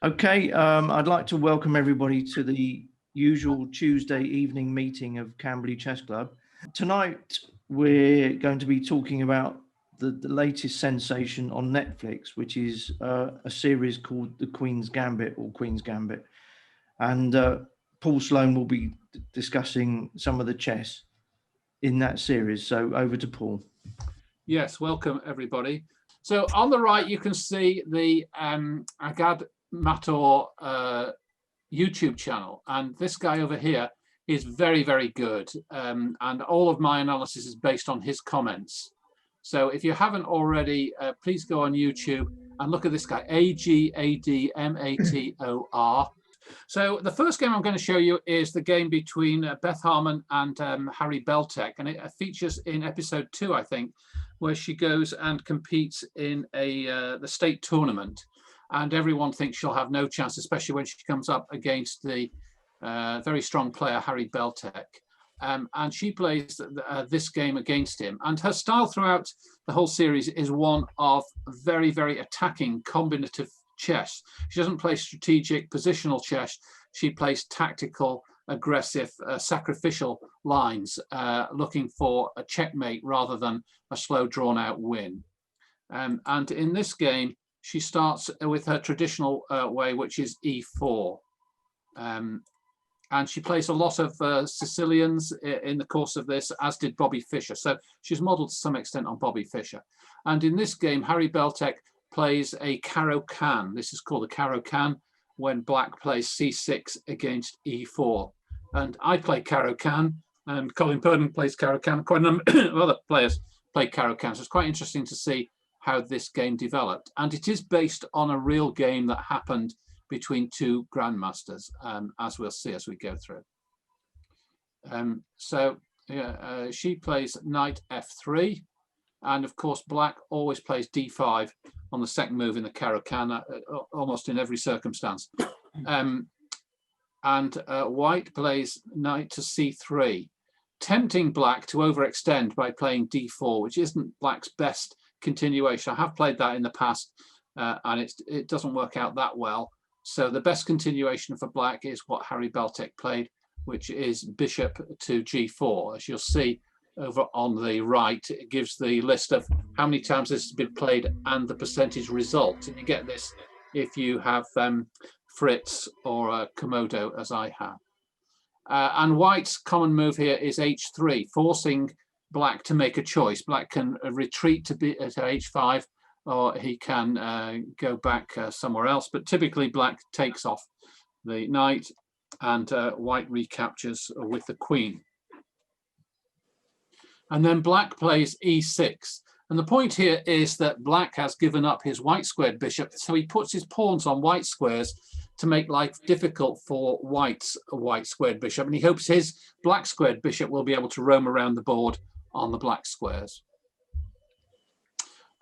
Okay, I'd like to welcome everybody to the usual Tuesday evening meeting of Camberley Chess Club. Tonight, we're going to be talking about the latest sensation on Netflix, which is a series called The Queen's Gambit or Queen's Gambit. And Paul Sloane will be discussing some of the chess in that series. So over to Paul. Yes, welcome everybody. So on the right, you can see the Agad Mator YouTube channel, and this guy over here is very, very good, and all of my analysis is based on his comments. So if you haven't already, please go on YouTube and look at this guy, Agadmator. So the first game I'm going to show you is the game between Beth Harmon and Harry Beltek, and it features in episode 2, I think, where she goes and competes in the state tournament. And everyone thinks she'll have no chance, especially when she comes up against the very strong player, Harry Beltek. And she plays this game against him. And her style throughout the whole series is one of very, very attacking, combinative chess. She doesn't play strategic, positional chess. She plays tactical, aggressive, sacrificial lines, looking for a checkmate rather than a slow, drawn-out win. And in this game, she starts with her traditional way, which is e4. And she plays a lot of Sicilians in the course of this, as did Bobby Fischer. So she's modeled to some extent on Bobby Fischer. And in this game, Harry Beltek plays a Caro-Can. This is called a Caro-Can when black plays c6 against e4. And I play Caro-Can, and Colin Purdon plays Caro-Can. Quite a number of other players play Caro-Can. So it's quite interesting to see how this game developed. And it is based on a real game that happened between two grandmasters, as we'll see as we go through. She plays knight f3, and of course black always plays d5 on the second move in the Caro-Can, almost in every circumstance. White plays knight to c3, tempting black to overextend by playing d4, which isn't black's best continuation. I have played that in the past, and it doesn't work out that well. So the best continuation for black is what Harry Beltek played, which is bishop to g4. As you'll see over on the right, it gives the list of how many times this has been played and the percentage result. And you get this if you have Fritz or Komodo, as I have. And white's common move here is h3, forcing black to make a choice. Black can retreat to h5, or he can go back somewhere else. But typically black takes off the knight, and white recaptures with the queen. And then black plays e6. And the point here is that black has given up his white squared bishop, so he puts his pawns on white squares to make life difficult for white's white squared bishop. And he hopes his black squared bishop will be able to roam around the board on the black squares.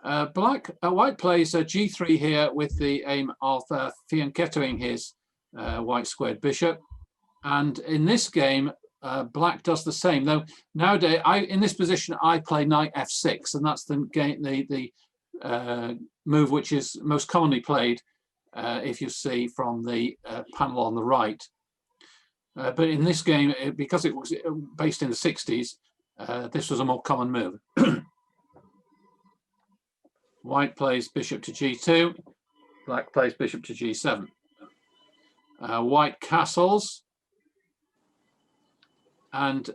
White plays g3 here with the aim of fianchettoing his white squared bishop. And in this game, black does the same. Though nowadays, in this position, I play knight f6, and that's the move which is most commonly played, if you see from the panel on the right. But in this game, because it was based in the 60s, this was a more common move. White plays bishop to g2, black plays bishop to g7. White castles, and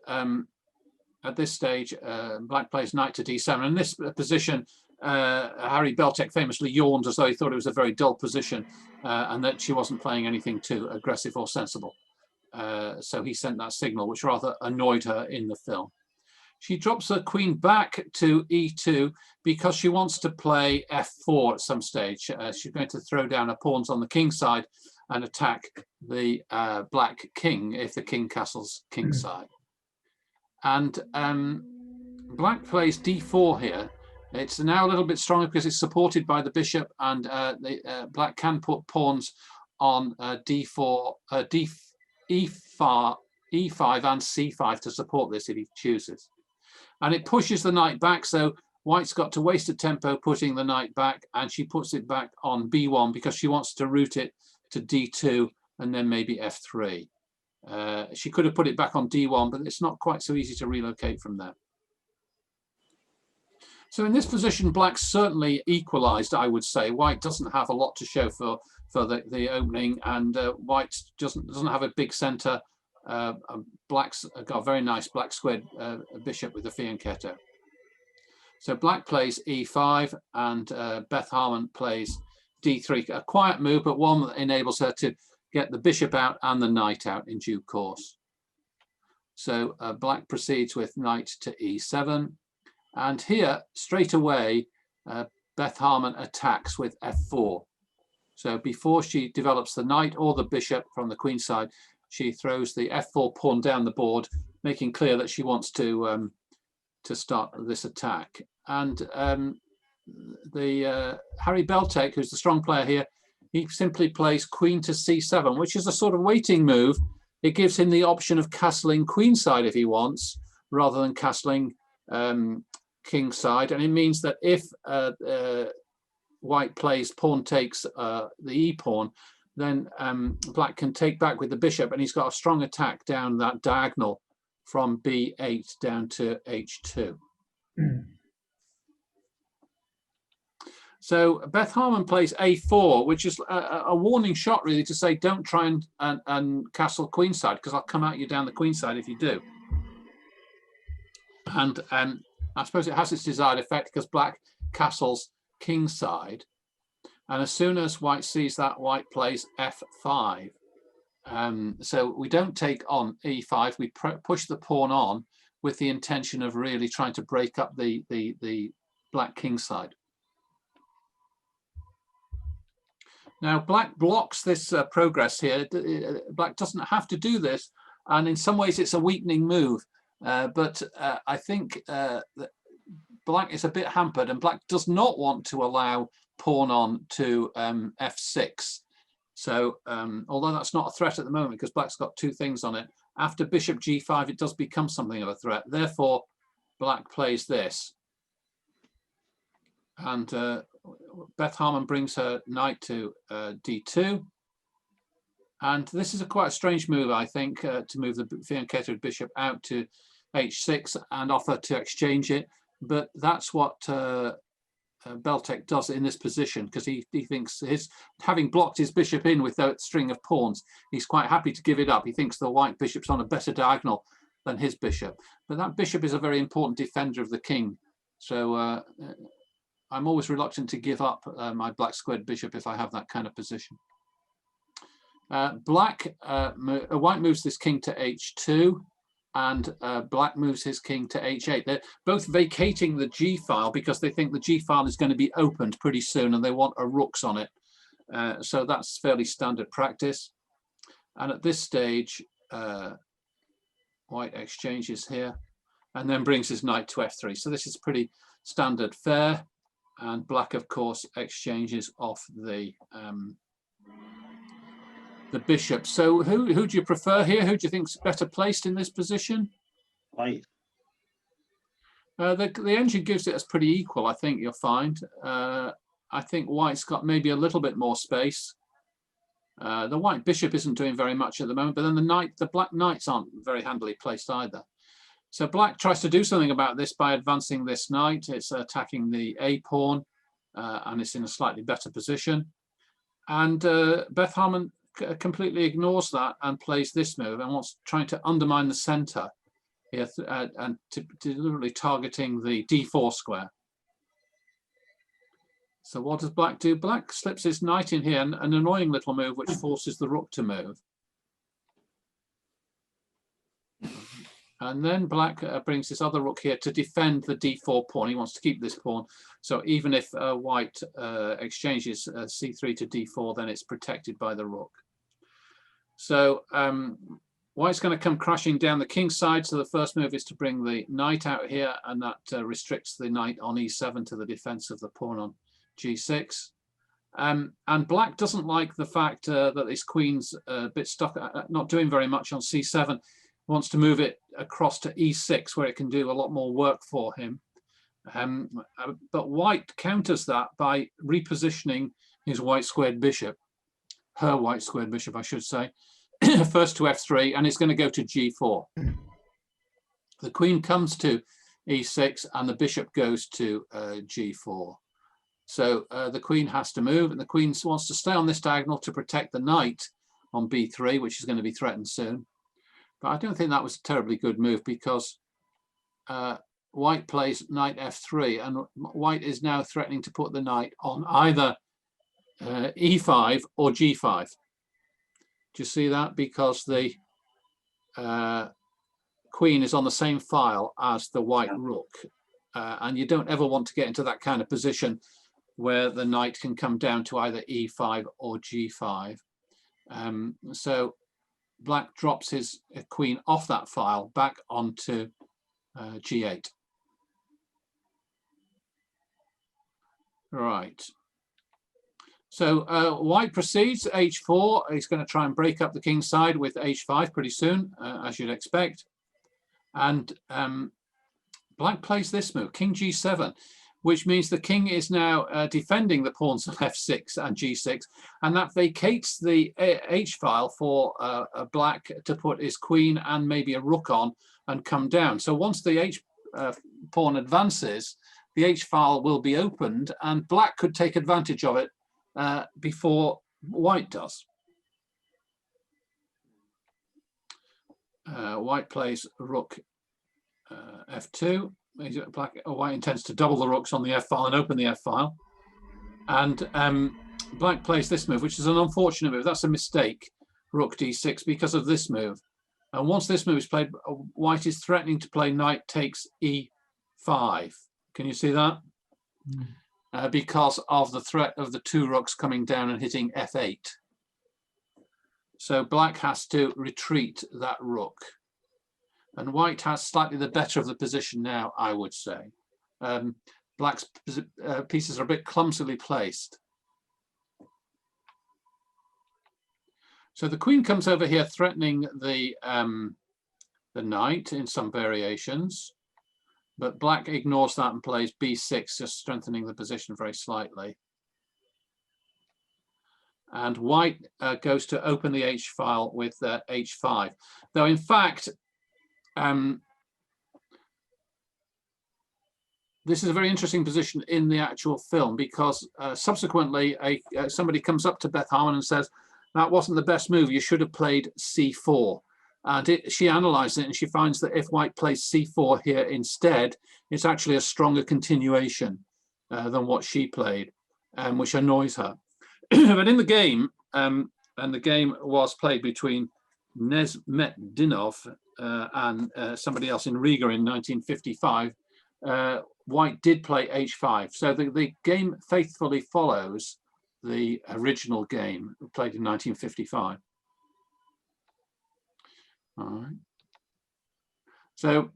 at this stage, black plays knight to d7. In this position, Harry Beltek famously yawned as though he thought it was a very dull position, and that she wasn't playing anything too aggressive or sensible. So he sent that signal, which rather annoyed her in the film. She drops her queen back to e2 because she wants to play f4 at some stage. She's going to throw down her pawns on the king side and attack the black king if the king castles king side. And black plays d4 here. It's now a little bit stronger because it's supported by the bishop, and black can put pawns on d4, e5 and c5 to support this if he chooses. And it pushes the knight back, so white's got to waste a tempo putting the knight back, and she puts it back on b1 because she wants to route it to d2 and then maybe f3. She could have put it back on d1, but it's not quite so easy to relocate from there. So in this position, black's certainly equalized, I would say. White doesn't have a lot to show for the opening, and white doesn't have a big center. Black's got a very nice black squared bishop with the fianchetto. So black plays e5, and Beth Harmon plays d3. A quiet move, but one that enables her to get the bishop out and the knight out in due course. So black proceeds with knight to e7. And here, straight away, Beth Harmon attacks with f4. So before she develops the knight or the bishop from the queen side, she throws the f4 pawn down the board, making clear that she wants to start this attack. And Harry Beltek, who's the strong player here, he simply plays queen to c7, which is a sort of waiting move. It gives him the option of castling queenside if he wants, rather than castling kingside. And it means that if white plays pawn takes the e-pawn, then black can take back with the bishop, and he's got a strong attack down that diagonal from b8 down to h2. So Beth Harmon plays a4, which is a warning shot, really, to say don't try and castle queenside, because I'll come at you down the queenside if you do. And I suppose it has its desired effect, because black castles kingside. And as soon as white sees that, white plays f5. So we don't take on e5, we push the pawn on with the intention of really trying to break up the black kingside. Now, black blocks this progress here. Black doesn't have to do this, and in some ways it's a weakening move. But I think that black is a bit hampered, and black does not want to allow pawn on to f6. So although that's not a threat at the moment, because black's got two things on it, after bishop g5 it does become something of a threat. Therefore, black plays this. And Beth Harmon brings her knight to d2. And this is a quite strange move, I think, to move the fianchettoed bishop out to h6 and offer to exchange it. But that's what Beltek does in this position, because he thinks having blocked his bishop in with that string of pawns, he's quite happy to give it up. He thinks the white bishop's on a better diagonal than his bishop. But that bishop is a very important defender of the king. So I'm always reluctant to give up my black squared bishop if I have that kind of position. White moves this king to h2, and black moves his king to h8. They're both vacating the g file because they think the g file is going to be opened pretty soon and they want a rooks on it. So that's fairly standard practice. And at this stage, white exchanges here and then brings his knight to f3. So this is pretty standard fare. And black, of course, exchanges off the bishop. So who do you prefer here? Who do you think's better placed in this position? White. The engine gives it as pretty equal, I think you'll find. I think white's got maybe a little bit more space. The white bishop isn't doing very much at the moment, but then the black knights aren't very handily placed either. So black tries to do something about this by advancing this knight. It's attacking the a pawn, and it's in a slightly better position. And Beth Harmon completely ignores that and plays this move and trying to undermine the center here, and deliberately targeting the d4 square. So what does black do? Black slips his knight in here, an annoying little move which forces the rook to move. And then black brings this other rook here to defend the d4 pawn. He wants to keep this pawn. So even if white exchanges c3 to d4, then it's protected by the rook. So white's going to come crashing down the king's side. So the first move is to bring the knight out here, and that restricts the knight on e7 to the defense of the pawn on g6. And black doesn't like the fact that his queen's a bit stuck, not doing very much on c7. Wants to move it across to e6, where it can do a lot more work for him. But white counters that by repositioning his white squared bishop. her white squared bishop, I should say, first to f3, and it's going to go to g4. The queen comes to e6, and the bishop goes to g4. So the queen has to move, and the queen wants to stay on this diagonal to protect the knight on b3, which is going to be threatened soon. But I don't think that was a terribly good move, because white plays knight f3, and white is now threatening to put the knight on either e5 or g5. Do you see that? Because the queen is on the same file as the white rook, and you don't ever want to get into that kind of position where the knight can come down to either e5 or g5. So black drops his queen off that file back onto g8. Right. So white proceeds h4. He's going to try and break up the king's side with h5 pretty soon, as you'd expect. And black plays this move, king g7, which means the king is now defending the pawns of f6 and g6, and that vacates the h file for black to put his queen and maybe a rook on and come down. So once the h pawn advances, the h file will be opened, and black could take advantage of it before white does. White plays rook f2. White intends to double the rooks on the f file and open the f file. And black plays this move, which is an unfortunate move. That's a mistake, rook d6, because of this move. And once this move is played, white is threatening to play knight takes e5. Can you see that? Because of the threat of the two rooks coming down and hitting f8. So black has to retreat that rook. And white has slightly the better of the position now, I would say. Black's pieces are a bit clumsily placed. So the queen comes over here, threatening the knight in some variations. But black ignores that and plays b6, just strengthening the position very slightly. And white goes to open the h file with h5. Though in fact, this is a very interesting position in the actual film, because subsequently somebody comes up to Beth Harmon and says, that wasn't the best move, you should have played c4. And she analyzes it, and she finds that if white plays c4 here instead, it's actually a stronger continuation than what she played, which annoys her. But in the game, and the game was played between Nezmetdinov and somebody else in Riga in 1955, white did play h5. So the game faithfully follows the original game played in 1955. All right. So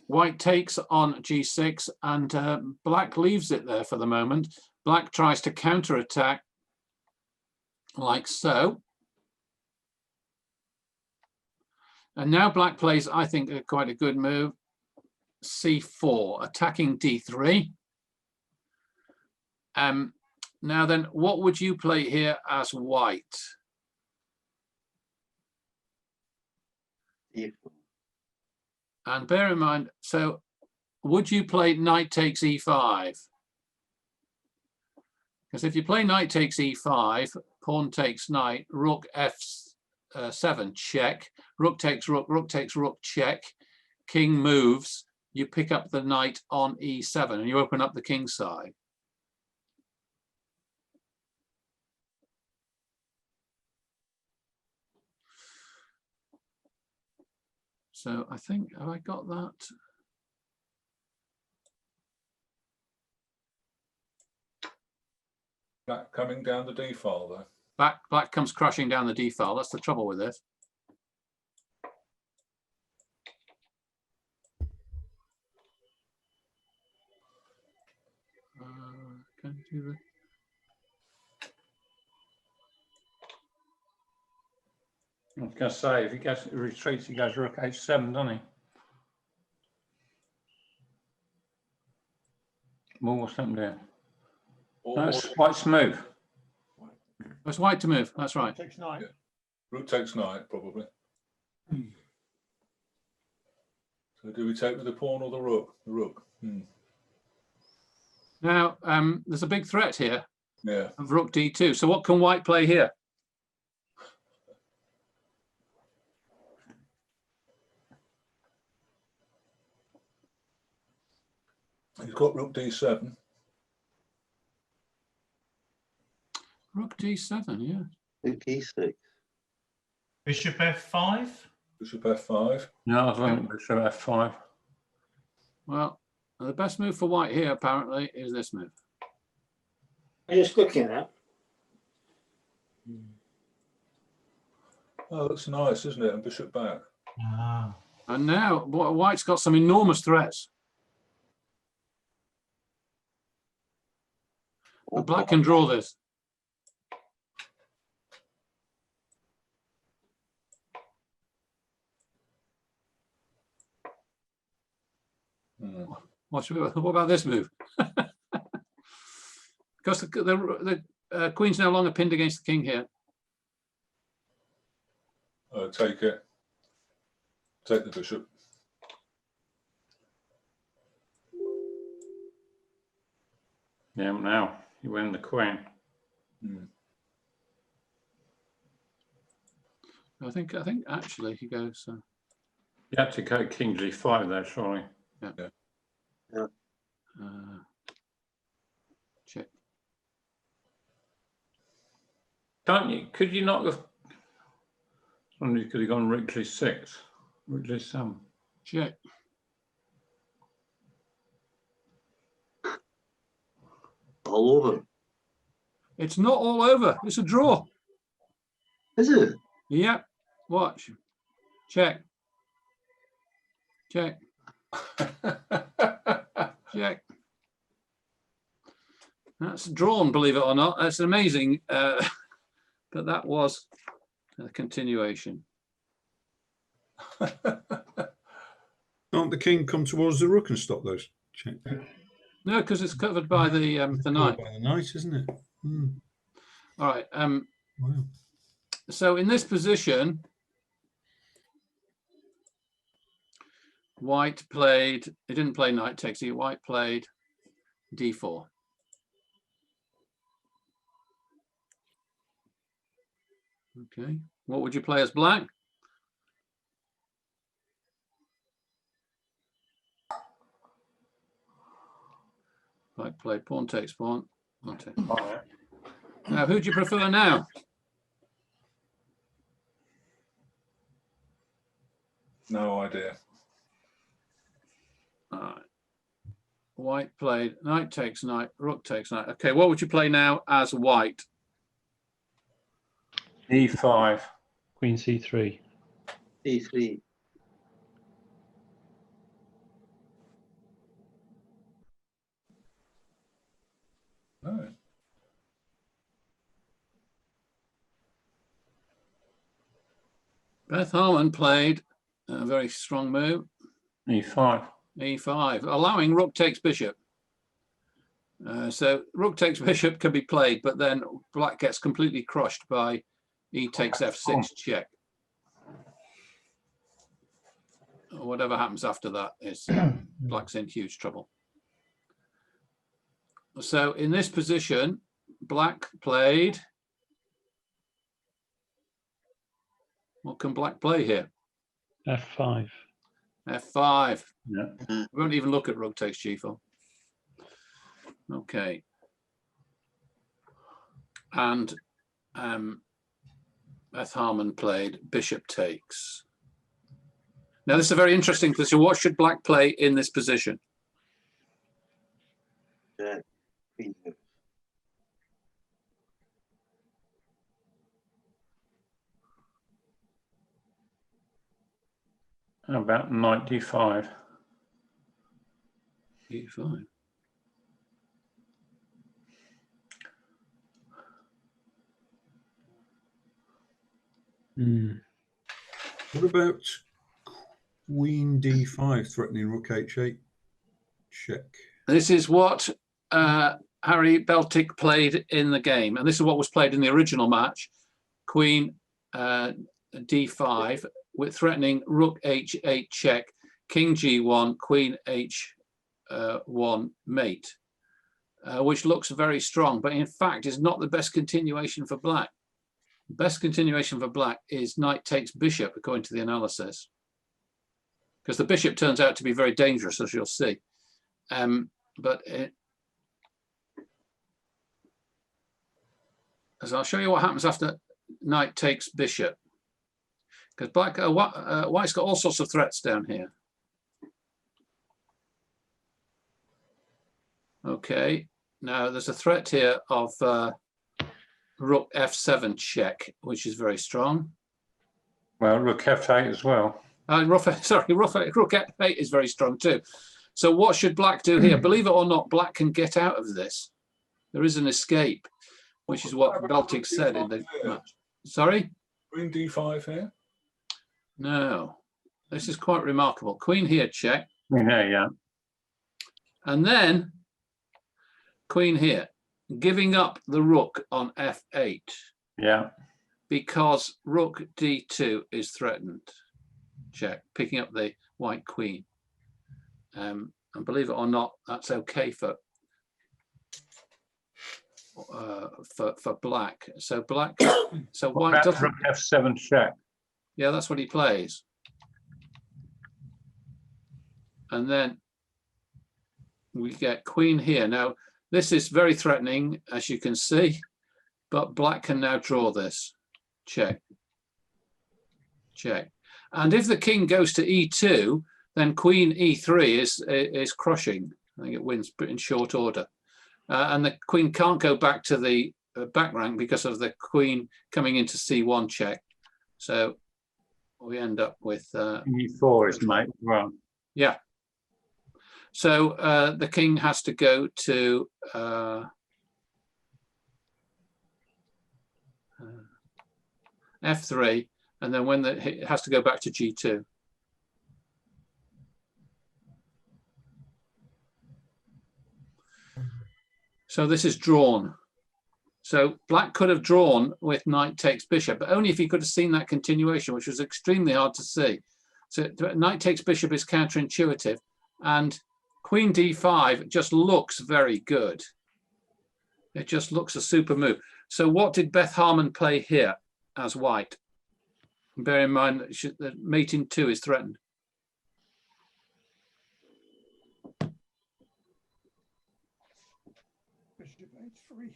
white takes on g6, and black leaves it there for the moment. Black tries to counterattack like so. And now black plays, I think, quite a good move, c4, attacking d3. Now then, what would you play here as white? And bear in mind, so would you play knight takes e5? Because if you play knight takes e5, pawn takes knight, rook f7, check, rook takes rook, check, king moves, you pick up the knight on e7 and you open up the king side. So I think, have I got that? Black coming down the d file there. Black comes crashing down the d file. That's the trouble with this. Can you do that? I was going to say, if he gets retreats, he goes rook h7, doesn't he? Well, what's happened there? That's quite smooth. It's white to move. That's right. Takes knight. Rook takes knight, probably. So do we take with the pawn or the rook? The rook. Now, there's a big threat here Yeah. of rook d2. So what can white play here? He's got rook d7. Rook d7, yeah. Rook e6. Bishop f5. Bishop f5. No, I think bishop f5. Well, the best move for white here, apparently, is this move. I'm just looking at. Oh, that's nice, isn't it? And bishop back. Ah. And now white's got some enormous threats. But black can draw this. What about this move? Because the queen's no longer pinned against the king here. Take it. Take the bishop. Yeah, now you win the queen. I think actually he goes. You had to go king g5 there, surely. Yeah. Yeah. Check. Can't you? Could you not have? Somebody could have gone rook g6, rook g7. Check. All over. It's not all over. It's a draw. Is it? Yep. Watch. Check. Check. Check. That's drawn, believe it or not. That's amazing. But that was a continuation. Can't the king come towards the rook and stop those? Check. No, because it's covered by the knight. By the knight, isn't it? All right. Wow. So in this position, white played. He didn't play knight takes. White played d4. Okay. What would you play as black? Black played pawn takes pawn. Okay. Now, who do you prefer now? No idea. All right. White played knight takes knight, rook takes knight. Okay, what would you play now as white? e5. Queen c3. e3. No. Beth Harmon played a very strong move. e5. e5, allowing rook takes bishop. So rook takes bishop can be played, but then black gets completely crushed by e takes f6 check. Whatever happens after that is black's in huge trouble. So in this position, black played. What can black play here? f5. f5. Yeah. We won't even look at rook takes g4. Okay. And Beth Harmon played bishop takes. Now this is a very interesting position. What should black play in this position? Check. Queen moves. How about knight d5? e5. What about queen d5 threatening rook h8? Check. This is what Harry Beltic played in the game, and this is what was played in the original match. Queen d5 with threatening rook h8 check, king g1, queen h1 mate, which looks very strong, but in fact is not the best continuation for black. The best continuation for black is knight takes bishop, according to the analysis, because the bishop turns out to be very dangerous, as you'll see. As I'll show you what happens after knight takes bishop, because black white's got all sorts of threats down here. Okay, now there's a threat here of rook f7 check, which is very strong. Well, rook f8 as well. Rook f8 is very strong too. So what should black do here? Believe it or not, black can get out of this. There is an escape, which is what Beltic said in the match. Sorry? Queen d5 here? No. This is quite remarkable. Queen here, check. Yeah. And then queen here, giving up the rook on f8. Yeah. Because rook d2 is threatened. Check. Picking up the white queen. And believe it or not, that's okay for black. So black. So white doesn't. Rook f7 check. Yeah, that's what he plays. And then we get queen here. Now this is very threatening, as you can see, but black can now draw this. Check. Check. And if the king goes to e2, then queen e3 is crushing. I think it wins in short order. And the queen can't go back to the back rank because of the queen coming into c1 check. So we end up with e4 is mate. Well, yeah. So the king has to go to f3, and then when it has to go back to g2. So this is drawn. So black could have drawn with knight takes bishop, but only if he could have seen that continuation, which was extremely hard to see. So knight takes bishop is counterintuitive, and queen d5 just looks very good. It just looks a super move. So what did Beth Harmon play here as white? Bear in mind that mate in 2 is threatened. Bishop h3.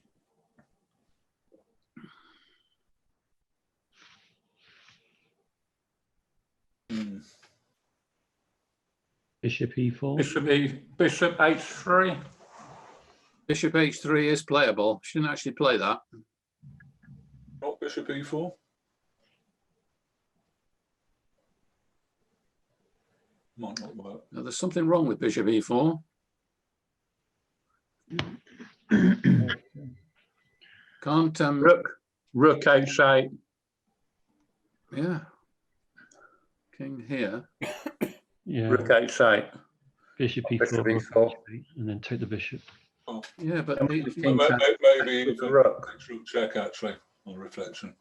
Bishop e4. Bishop h3. Bishop h3 is playable. She didn't actually play that. Not bishop e4? Might not work. Now, there's something wrong with bishop e4. Can't Rook h8. yeah. King here. Yeah. Rook h8. Bishop e4, Bishop rook e4. h8, and then take the bishop. Yeah, but Maybe even rook. rook check actually on reflection.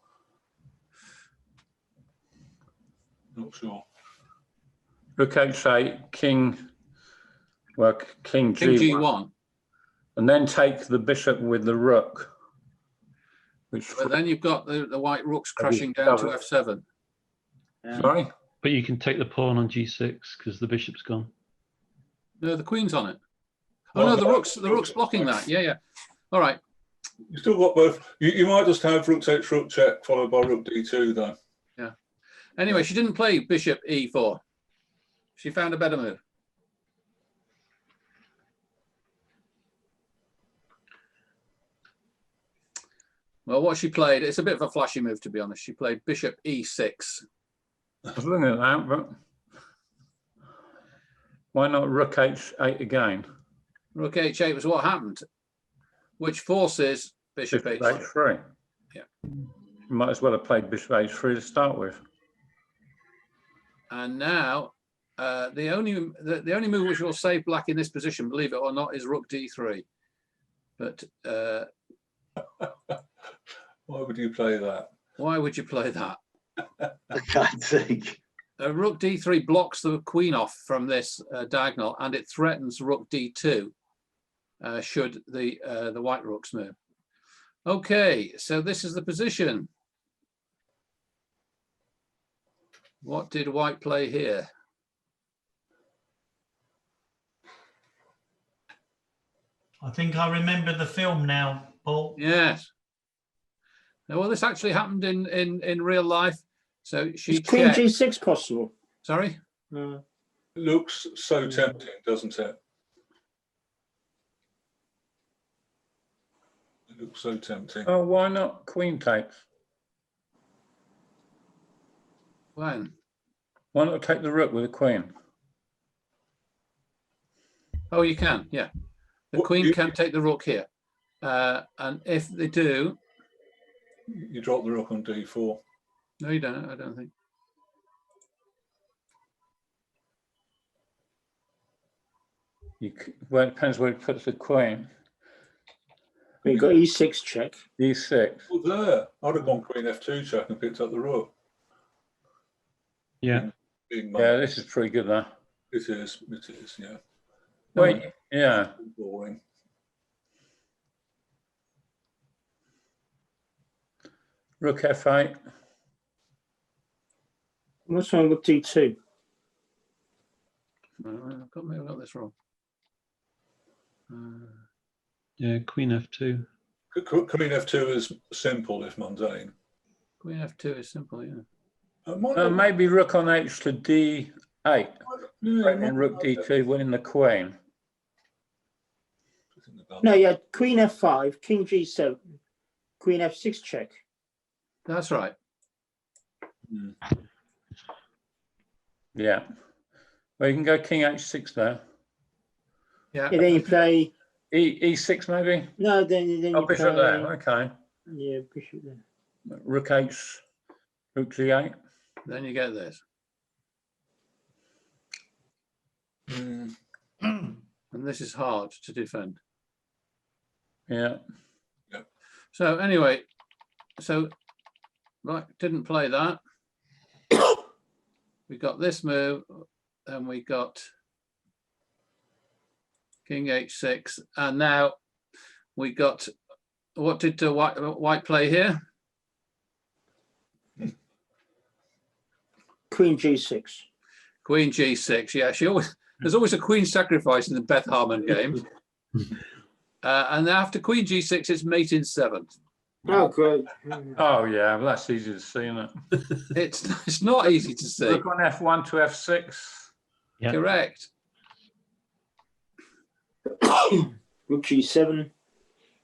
Not sure. Rook h8, king king g1. g1. And then take the bishop with the rook. Which But then you've got the white rooks crashing down to f7. sorry? But you can take the pawn on g6 because the bishop's gone. No, the queen's on it. Oh no, the rook's blocking that. Yeah. All right. You still got both. You might just have rook takes rook check followed by rook d2 though. Yeah. Anyway, she didn't play bishop e4. She found a better move. Well, what she played, it's a bit of a flashy move, to be honest. She played bishop e6. I was looking at that, but why not rook h8 again? Rook h8 was what happened, which forces bishop h3. h3. Yeah. You might as well have played bishop h3 to start with. And now the only move which will save black in this position, believe it or not, is rook d3. But Why would you play that? why would you play that? I can't think. Rook d3 blocks the queen off from this diagonal, and it threatens rook d2 should the white rooks move. Okay, so this is the position. What did white play here? I think I remember the film now, Paul. Yes. Now, well, this actually happened in real life. So she Is Queen checked. G6 possible? Sorry. Looks so tempting, doesn't it? It looks so tempting. Oh, why not queen takes? When? Why not take the rook with the queen? Oh, you can. Yeah. The What, queen you- can take the rook here. And if they do, You drop the rook on d4. no, you don't. I don't think. Well, it depends where it puts the queen. We got E6 check. E6. Well, there. I'd have gone queen f2 check and picked up the rook. Yeah. Big Yeah, man. this is pretty good though. It is, yeah. Wait, yeah. Boring. Rook f8. What's wrong with D2? Maybe I got this wrong. Yeah, Queen F2. Queen f2 is simple if mundane. Queen f2 is simple, yeah. Maybe rook on h to d8. Yeah, And rook d2 winning the queen. No, yeah, Queen F5, King G7, Queen F6 check. That's right. Yeah. Well, you can go king h6 there. Yeah. Yeah, then you play. E6 maybe? No, then you Oh, bishop play. there. Okay. Yeah, bishop there. Rook h, rook g8. Then you get this. Mm. And this is hard to defend. Yeah. So anyway, so right, didn't play that. We got this move, and we got king h6, and now we got, what did white play here? Queen G6. Queen g6. Yeah, there's always a queen sacrifice in the Beth Harmon game. And after queen g6, it's mate in 7th. Oh, great. Oh, yeah. Well, that's easy to see, isn't it? It's not easy to see. Rook on f1 to f6. Yeah. Correct. Rook G7.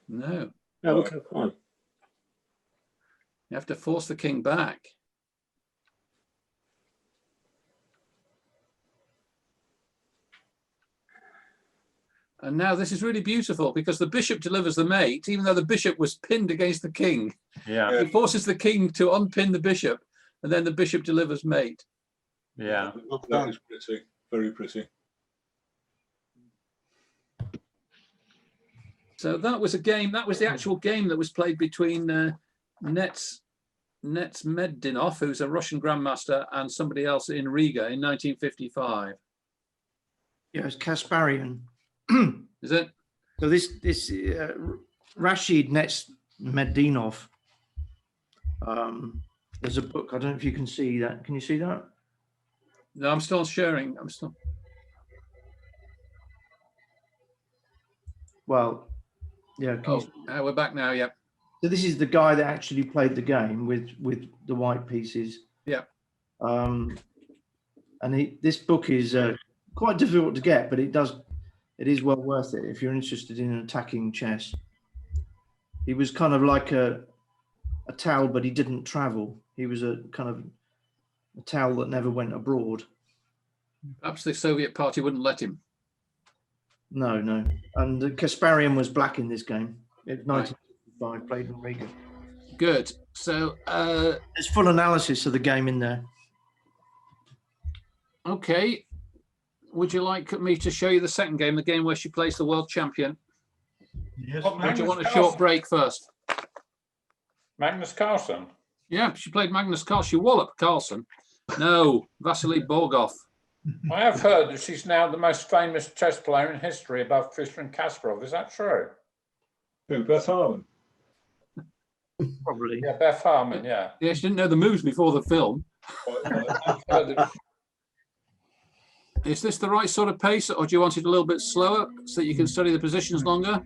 No, No, rook F5. you have to force the king back. And now this is really beautiful because the bishop delivers the mate, even though the bishop was pinned against the king. Yeah. He forces the king to unpin the bishop, and then the bishop delivers mate. Yeah. That is pretty, very pretty. So that was a game. That was the actual game that was played between Nets Meddinov, who's a Russian grandmaster, and somebody else in Riga in 1955. Yeah, it's Kasparian. Is it? So this Rashid Netsmedinov. There's a book. I don't know if you can see that. Can you see that? No, I'm still sharing. I'm still. Well, yeah. Can you Oh, we're back now. Yeah. So this is the guy that actually played the game with the white pieces. Yeah. And this book is quite difficult to get, but it is well worth it if you're interested in attacking chess. He was kind of like a towel, but he didn't travel. He was a kind of a towel that never went abroad. Perhaps the Soviet party wouldn't let him. No. And Kasparian was black in this game. It's 1965, played in Riga. Good. So, There's full analysis of the game in there. okay. Would you like me to show you the second game, the game where she plays the world champion? Yes, What, Or do you want a Magnus short Carlsen? break first? Magnus Carlsen. Yeah, she played Magnus Carlsen. She walloped Carlsen. No, Vasily Borgov. I have heard that she's now the most famous chess player in history above Fischer and Kasparov. Is that true? Who, Beth Harmon? Probably. Yeah, Beth Harmon, yeah. Yeah, she didn't know the moves before the film. I've heard that. Is this the right sort of pace, or do you want it a little bit slower so that you can study the positions longer?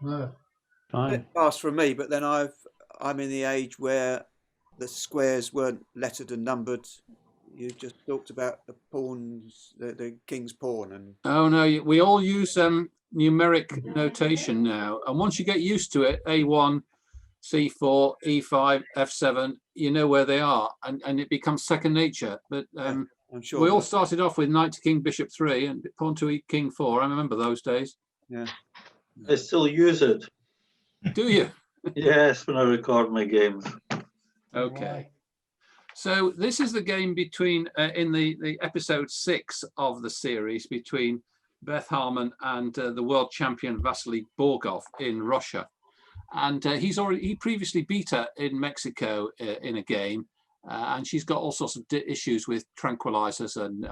Fine. Bit fast from me, but then I'm in the age where the squares weren't lettered and numbered. You just talked about the pawns, the king's pawn, and Oh no, we all use numeric notation now, and once you get used to it, A1, C4, E5, F7, you know where they are, and it becomes second nature. But I'm sure we all started off with knight to king, bishop 3, and pawn to king 4. I remember those days. Yeah. I still use it. Do you? Yes, when I record my games. Okay. So this is the game between in the episode 6 of the series between Beth Harmon and the world champion Vasily Borgov in Russia, and he previously beat her in Mexico in a game, and she's got all sorts of issues with tranquilizers and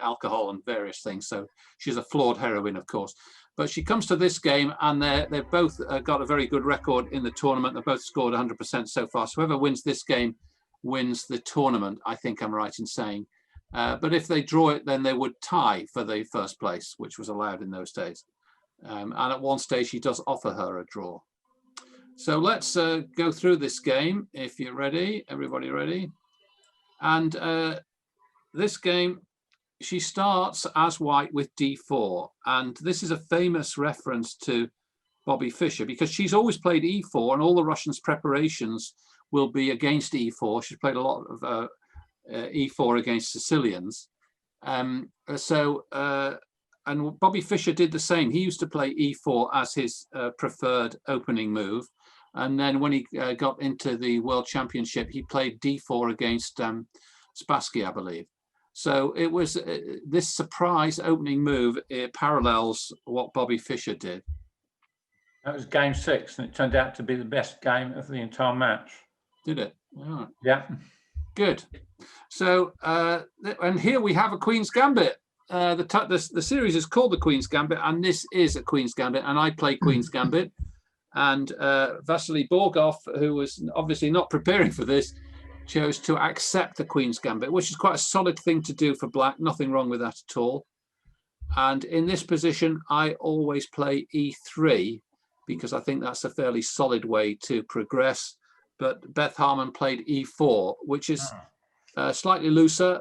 alcohol and various things. So she's a flawed heroine, of course. But she comes to this game, and they've both got a very good record in the tournament. They've both scored 100% so far. So whoever wins this game wins the tournament, I think I'm right in saying. But if they draw it, then they would tie for the first place, which was allowed in those days. And at one stage, he does offer her a draw. So let's go through this game, if you're ready. Everybody ready? And this game, she starts as white with d4. And this is a famous reference to Bobby Fischer, because she's always played e4, and all the Russians' preparations will be against e4. She's played a lot of e4 against Sicilians. And Bobby Fischer did the same. He used to play e4 as his preferred opening move. And then when he got into the World Championship, he played d4 against Spassky, I believe. So it was this surprise opening move. It parallels what Bobby Fischer did. That was game 6, and it turned out to be the best game of the entire match. Did it? All right. Yeah. Good. So, and here we have a Queen's Gambit. The series is called the Queen's Gambit, and this is a Queen's Gambit, and I play Queen's Gambit. And Vasily Borgov, who was obviously not preparing for this, chose to accept the Queen's Gambit, which is quite a solid thing to do for black. Nothing wrong with that at all. And in this position, I always play e3, because I think that's a fairly solid way to progress. But Beth Harmon played e4, which is slightly looser,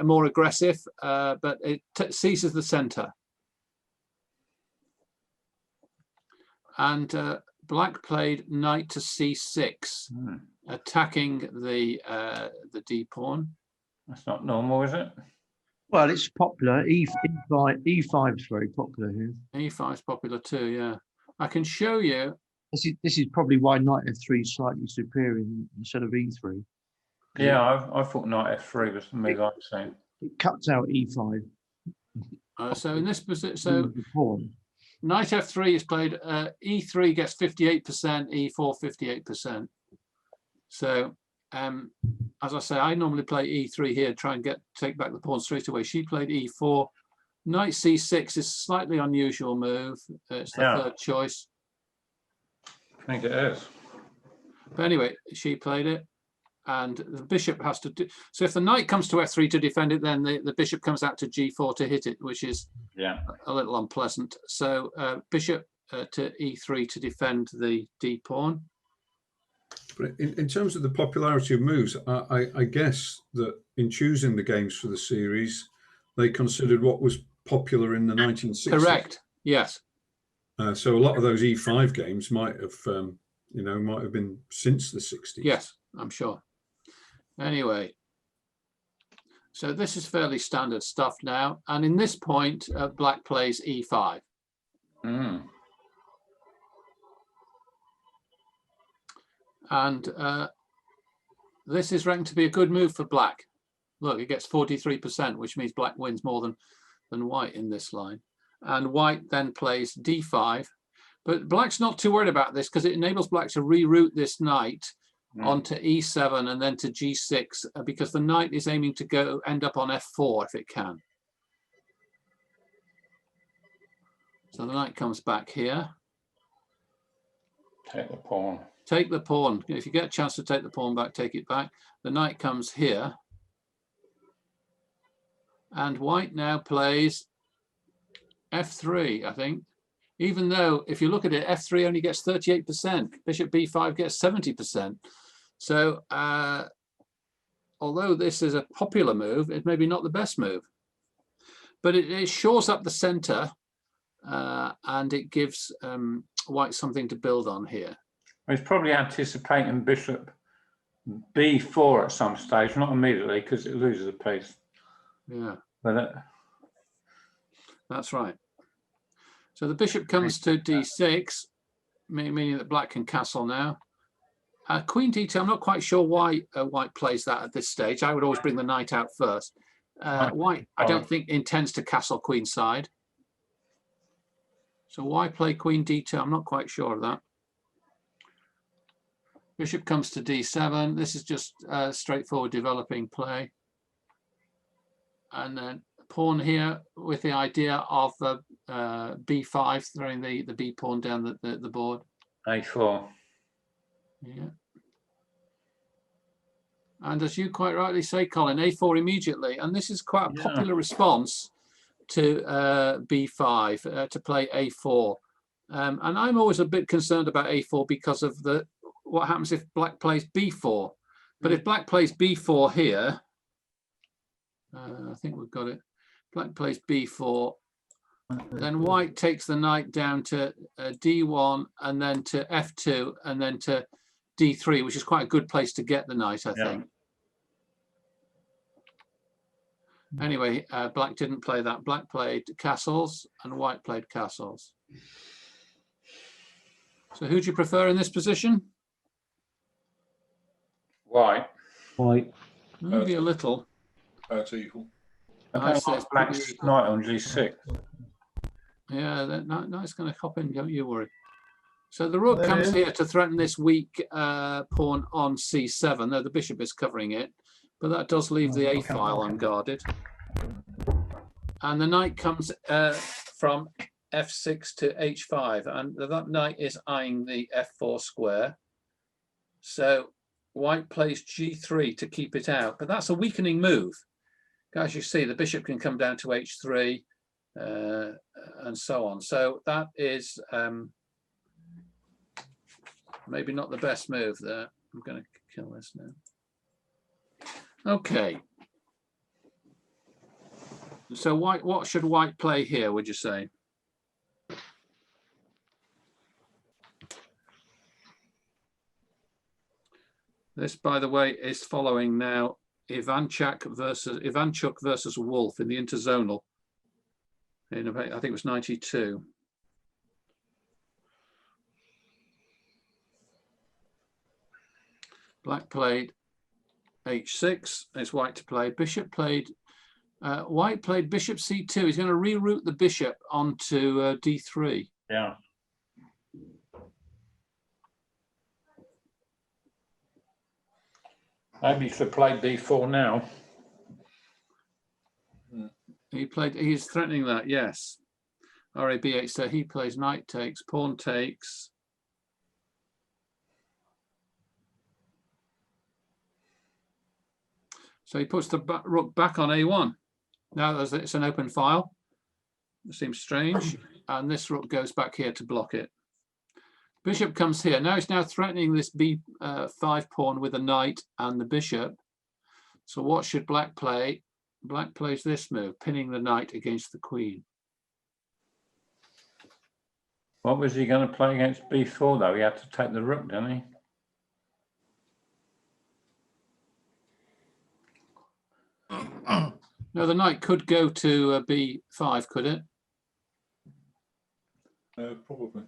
more aggressive, but it seizes the center. And black played knight to c6, attacking the d pawn. That's not normal, is it? Well, it's popular. E5 is very popular here. E5 is popular too, yeah. I can show you. This is probably why knight f3 is slightly superior instead of e3. Yeah, I thought knight f3 was the move I'd seen. It cuts out e5. So in this position, so knight f3 is played. E3 gets 58%, E4 58%. So as I say, I normally play E3 here, try and take back the pawn straight away. She played E4. Knight C6 is a slightly unusual move. It's the third choice. I think it is. But anyway, she played it, and the bishop has to do. So if the knight comes to f3 to defend it, then the bishop comes out to g4 to hit it, which is a little unpleasant. So bishop to e3 to defend the d pawn. But in terms of the popularity of moves, I guess that in choosing the games for the series, they considered what was popular in the 1960s. Correct. Yes. So a lot of those E5 games might have been since the 60s. Yes, I'm sure. Anyway, so this is fairly standard stuff now. And in this point, black plays E5. And this is reckoned to be a good move for black. Look, it gets 43%, which means black wins more than white in this line. and white then plays d5. But black's not too worried about this because it enables black to reroute this knight onto e7 and then to g6 because the knight is aiming to end up on f4 if it can. So the knight comes back here. Take the pawn. Take the pawn. If you get a chance to take the pawn back, take it back. The knight comes here. And white now plays f3, I think. Even though, if you look at it, f3 only gets 38%. Bishop b5 gets 70%. So, although this is a popular move, it's maybe not the best move. But it shores up the center, and it gives white something to build on here. He's probably anticipating bishop b4 at some stage, not immediately, because it loses a piece. Yeah. But that's right. So the bishop comes to d6, meaning that black can castle now. Queen d2, I'm not quite sure why white plays that at this stage. I would always bring the knight out first. White, I don't think, intends to castle queenside. So why play queen d2? I'm not quite sure of that. Bishop comes to d7. This is just straightforward developing play. And then pawn here with the idea of b5, throwing the b pawn down the board. a4. Yeah. And as you quite rightly say, Colin, a4 immediately. And this is quite a popular response to b5, to play a4. And I'm always a bit concerned about a4 because of what happens if black plays b4. But if black plays b4 here, I think we've got it. Black plays b4, then white takes the knight down to d1 and then to f2 and then to d3, which is quite a good place to get the knight, I think. Anyway, black didn't play that. Black played castles and white played castles. So who do you prefer in this position? White. White. Maybe a little. That's equal. I say it's Black's knight on g6. Yeah, that knight's going to hop in, don't you worry. So the rook comes here to threaten this weak pawn on c7, though the bishop is covering it. But that does leave the a file unguarded. And the knight comes from f6 to h5, and that knight is eyeing the f4 square. So white plays g3 to keep it out, but that's a weakening move. As you see, the bishop can come down to h3 and so on. So that is maybe not the best move there. I'm going to kill this now. Okay. So what should white play here, would you say? This, by the way, is following now Ivanchuk versus Wolf in the interzonal. I think it was 92. Black played h6. It's white to play. Bishop played. White played bishop c2. He's going to reroute the bishop onto d3. Yeah. Maybe he should play b4 now. He's threatening that, yes. RAB8, so he plays knight takes, pawn takes. So he puts the rook back on a1. Now it's an open file. It seems strange. And this rook goes back here to block it. Bishop comes here. Now he's threatening this b5 pawn with a knight and the bishop. So what should black play? Black plays this move, pinning the knight against the queen. What was he going to play against b4 though? He had to take the rook, didn't he? No, the knight could go to b5, could it? Probably.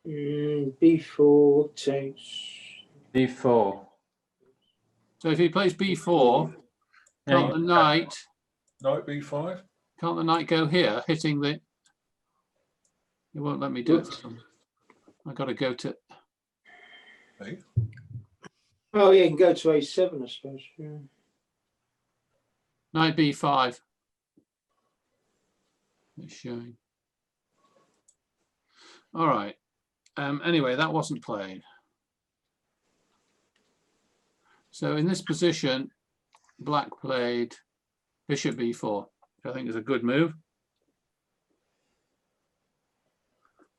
b4 takes. b4. So if he plays b4, can't the knight? Knight b5. Can't the knight go here, hitting the? It won't let me do it. I got to go to. Hey. Oh, yeah, you can go to A7, I suppose. Yeah. Knight B5. It's showing. All right. Anyway, that wasn't played. So in this position, Black played Bishop B4, which I think is a good move.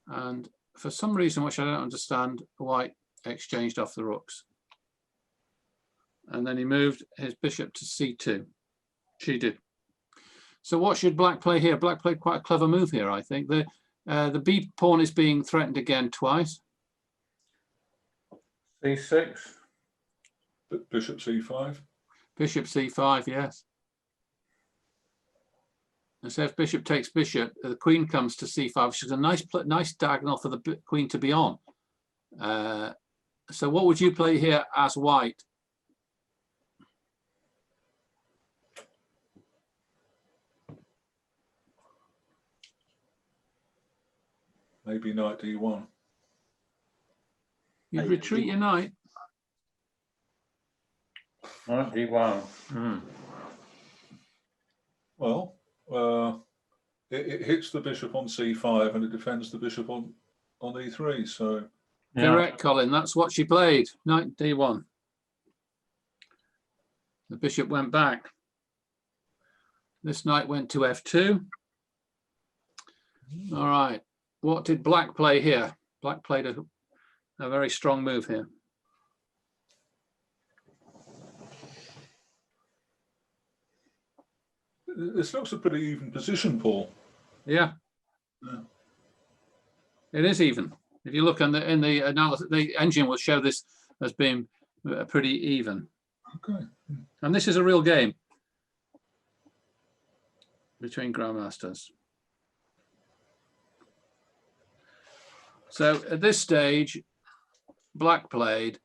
And for some reason, which I don't understand, White exchanged off the rooks. And then he moved his bishop to C2. She did. So what should Black play here? Black played quite a clever move here, I think. The B pawn is being threatened again twice. C6. Bishop C5. Bishop C5, yes. And so if bishop takes bishop, the queen comes to C5, which is a nice diagonal for the queen to be on. So what would you play here as White? Maybe knight D1. You'd retreat your knight. Knight D1. Well, it hits the bishop on C5 and it defends the bishop on E3. So Correct, Colin. That's what she played. Knight D1. The bishop went back. This knight went to F2. All right. What did Black play here? Black played a very strong move here. this looks a pretty even position, Paul. Yeah. It is even. If you look in the analysis, the engine will show this as being pretty even. Okay. And this is a real game between grandmasters. So at this stage, Black played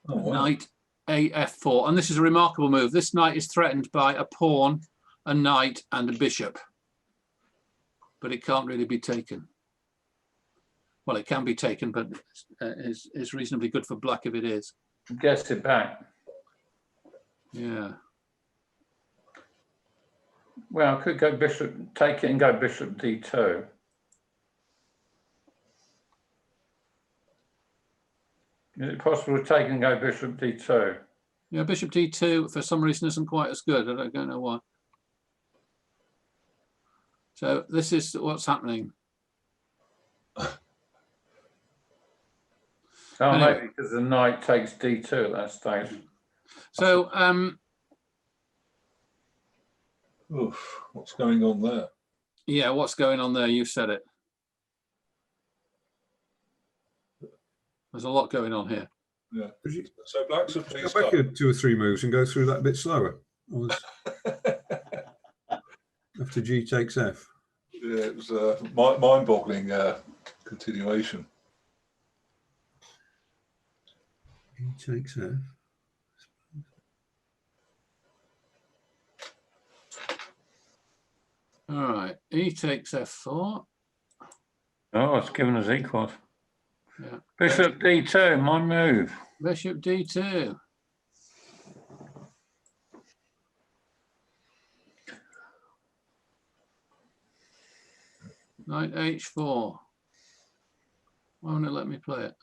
knight AF4, and this is a remarkable move. This knight is threatened by a pawn, a knight, and a bishop, but it can't really be taken. Well, it can be taken, but is reasonably good for Black if it is. Gets it back. Yeah. Well, I could go bishop, take it and go bishop D2. Is it possible to take and go bishop D2? Yeah, bishop D2 for some reason isn't quite as good. I don't know why. So this is what's happening. Oh, Anyway. maybe because the knight takes D2 at that stage. So Oof, what's going on there? yeah, what's going on there? You said it. There's a lot going on here. Yeah. So Black's have Go please back 2 or 3 moves and go through that a bit slower. After G takes F. Yeah, it was a mind-boggling continuation. G takes F. All right, E takes F4. Oh, it's given us equals. Yeah. Bishop D2, my move. Bishop D2. Knight H4. Why won't it let me play it?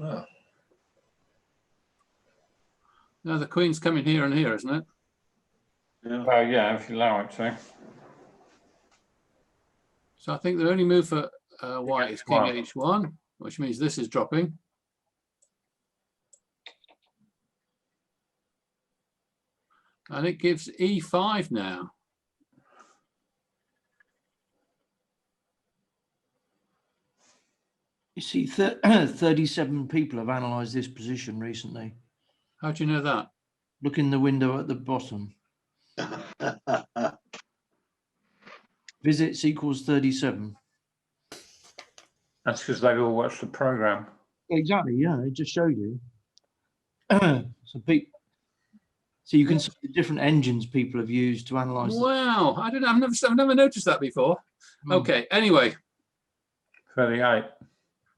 Ah. No, the queen's coming here and here, isn't it? Yeah. Well, yeah, if you allow it to. So I think the only move for White is King H1. H1, which means this is dropping. And it gives E5 now. You see, 37 people have analysed this position recently. How do you know that? Look in the window at the bottom. Visits equals 37. That's because they've all watched the program. Exactly. Yeah, it just showed you. So you can see the different engines people have used to analyze. Wow, I don't know. I've never noticed that before. Okay. Anyway, 38.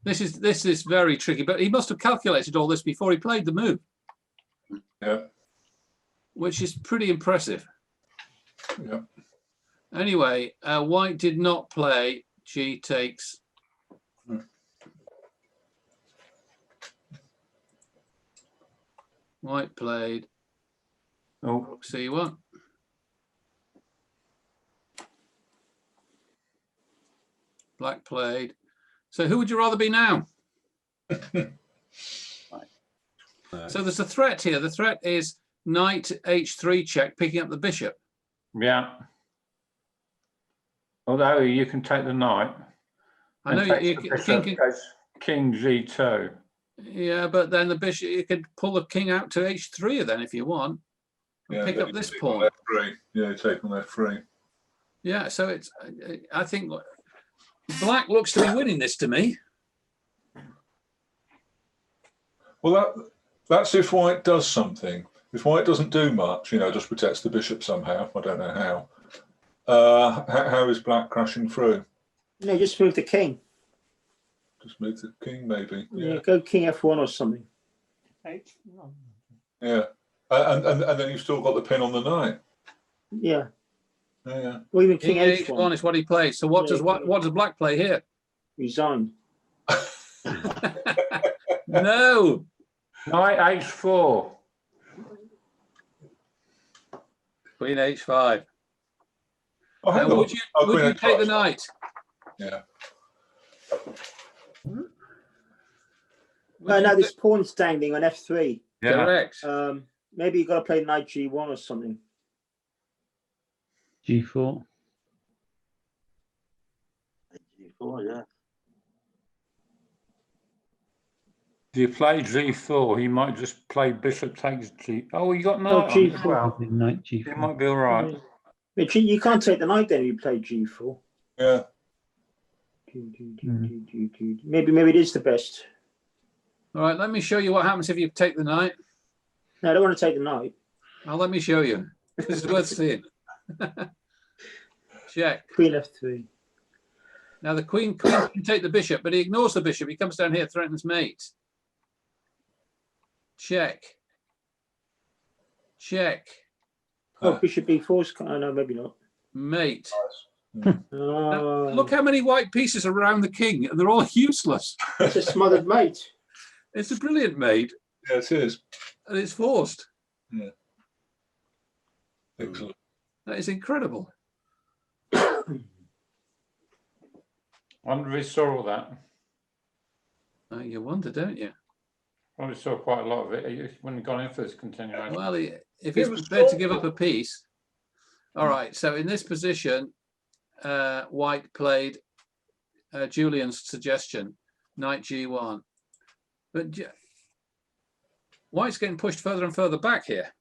this is very tricky, but he must have calculated all this before he played the move. Yeah. Which is pretty impressive. Yeah. Anyway, White did not play G takes. White played Rook C1. Black played. So who would you rather be now? So there's a threat here. The threat is knight h3 check, picking up the bishop. Yeah. Although you can take the knight. I know you can king g2. Yeah, but then the bishop, you could pull the king out to h3 then if you want. Yeah, pick up this pawn. F3. Yeah, take on F3. Yeah, so it's. I think Black looks to be winning this to me. Well, that's if White does something. If White doesn't do much, just protects the bishop somehow. I don't know how. How is Black crashing through? No, just move the king. Just move the king, maybe. Yeah, go king f1 or something. Yeah, and then you've still got the pin on the knight. Yeah. Yeah. Or even king h1 is what he plays. So what does Black play here? Resign. No. Knight h4. Queen h5. Oh, hang now, on. would you take the knight? Yeah. No, this pawn's dangling on f3. Yeah. Correct. Maybe you've got to play knight g1 or something. G4. G4, yeah. If you play g4, he might just play bishop takes g. Oh, you got knight Oh, on G4. as well. Knight It G4. might be all right. But you can't take the knight then if you play g4. Yeah. Maybe it is the best. All right, let me show you what happens if you take the knight. No, I don't want to take the knight. Now let me show you. This is worth seeing. Check. Queen f3. Now the queen can take the bishop, but he ignores the bishop. He comes down here, threatens mate. Check. Check. Oh, bishop b4's. Oh, no, maybe not. Mate. Nice. Oh, Look how many white pieces are around the king, and they're all useless. it's a smothered mate. It's a brilliant mate, Yeah, it is. and it's forced. Yeah. Excellent. That is incredible. I wonder if he saw all that. You wonder, don't you? Probably saw quite a lot of it when he got in for this continuation. Well, if he's prepared to give up a piece. All right, so in this position, White played Julian's suggestion, knight g1. But White's getting pushed further and further back here.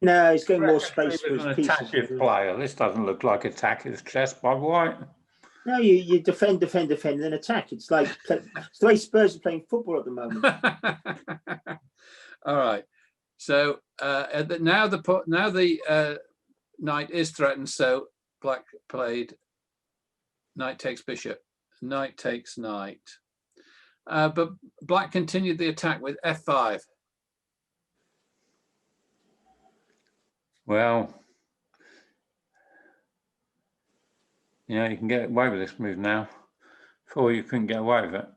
No, he's getting more space for An his pieces. attackive player. This doesn't look like attackive chess by White. No, you defend, and then attack. It's like it's the way Spurs are playing football at the moment. All right. So now the knight is threatened. So Black played knight takes bishop, knight takes knight. But Black continued the attack with f5. Well, yeah, you can get away with this move now. Before you couldn't get away with it.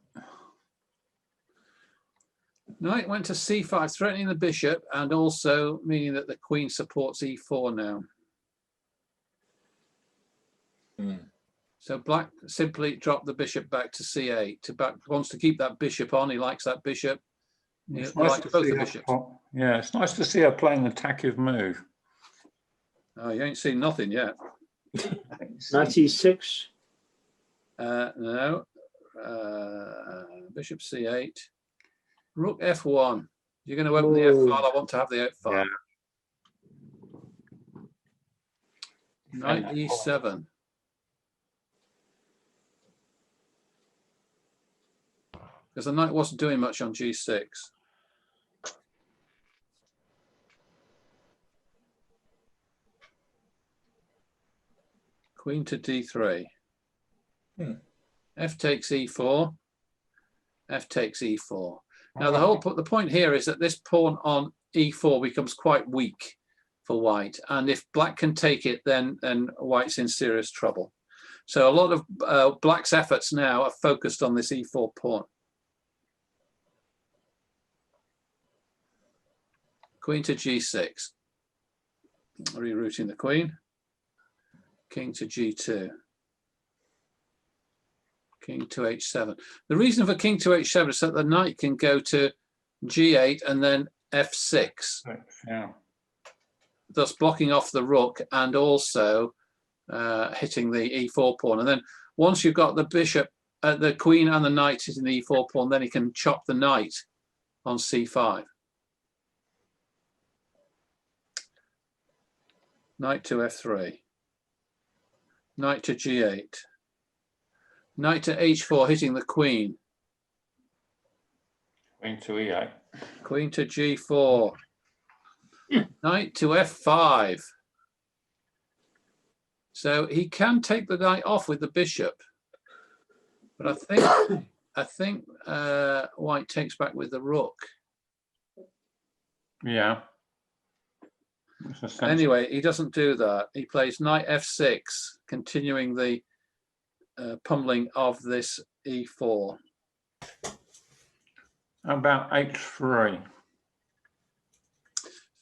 Knight went to c5, threatening the bishop, and also meaning that the queen supports e4 now. So Black simply dropped the bishop back to c8. Wants to keep that bishop on. He likes that bishop. He likes both the bishops. Yeah, it's nice to see her playing an attackive move. Oh, you ain't seen nothing yet. Knight e6. No. Bishop c8. Rook f1. You're going to open the f file. I want to have the f file. Yeah. Knight e7. because the knight wasn't doing much on g6. Queen to d3. F takes e4. F takes e4. Now the point here is that this pawn on e4 becomes quite weak for white, and if black can take it, then white's in serious trouble. So a lot of black's efforts now are focused on this e4 pawn. Queen to g6, rerouting the queen. King to g2. King to h7. The reason for king to h7 is that the knight can go to g8 and then f6, Yeah. thus blocking off the rook and also hitting the e4 pawn. And then once you've got the bishop, the queen and the knight hitting the e4 pawn, then he can chop the knight on c5. Knight to f3. Knight to g8. Knight to h4, hitting the queen. Queen to e8. Queen to g4. Knight to f5. So he can take the knight off with the bishop, but I think white takes back with the rook. Yeah. Anyway, he doesn't do that. He plays knight f6, continuing the pummeling of this e4. How about h3?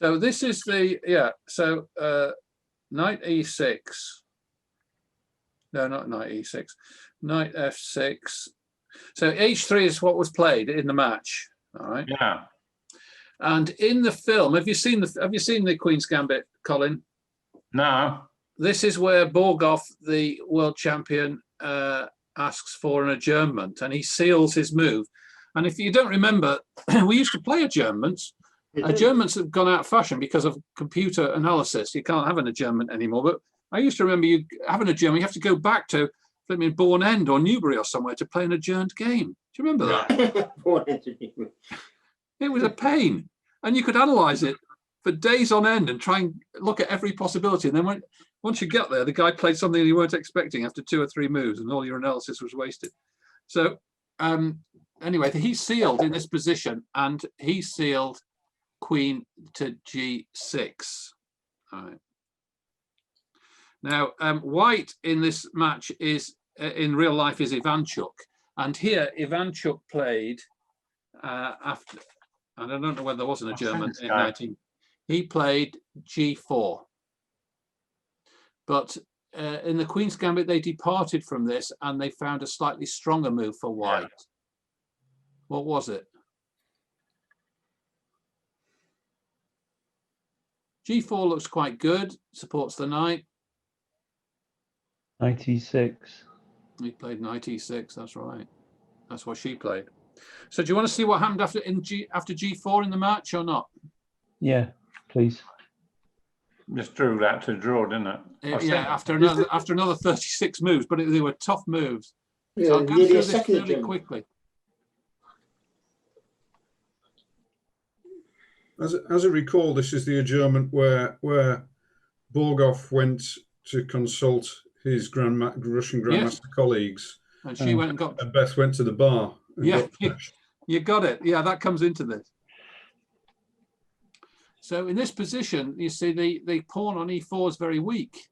So this is the, yeah, so knight e6. No, not knight e6. Knight f6. So h3 is what was played in the match. All right. Yeah. And in the film, have you seen the Queen's Gambit, Colin? No. This is where Borgoff, the world champion, asks for an adjournment, and he seals his move. And if you don't remember, we used to play adjournments. Adjournments have gone out of fashion because of computer analysis. You can't have an adjournment anymore. But I used to remember you have an adjournment, you have to go back to Bourne End or Newbury or somewhere to play an adjourned game. Do you remember that? It was a pain, and you could analyze it for days on end and try and look at every possibility. And then once you get there, the guy played something you weren't expecting after 2 or 3 moves, and all your analysis was wasted. So anyway, he's sealed in this position, and he sealed queen to g6. All right. Now, white in this match is, in real life, is Ivanchuk. And here, Ivanchuk played after, and I don't know whether there was an adjournment in 19. He played g4. But in the Queen's Gambit, they departed from this and they found a slightly stronger move for white. Yeah. What was it? g4 looks quite good, supports the knight. Knight e6. He played knight e6, that's right. That's what she played. So do you want to see what happened after g4 in the match or not? Yeah, please. Just drew that to draw, didn't it? Yeah, after another 36 moves, but they were tough moves. Yeah, so I'll go through this fairly quickly. As I recall, this is the adjournment where Borgoff went to consult his Russian Grandmaster colleagues. And she went and got... And Beth went to the bar. Yeah, you got it. Yeah, that comes into this. So in this position, you see the pawn on e4 is very weak.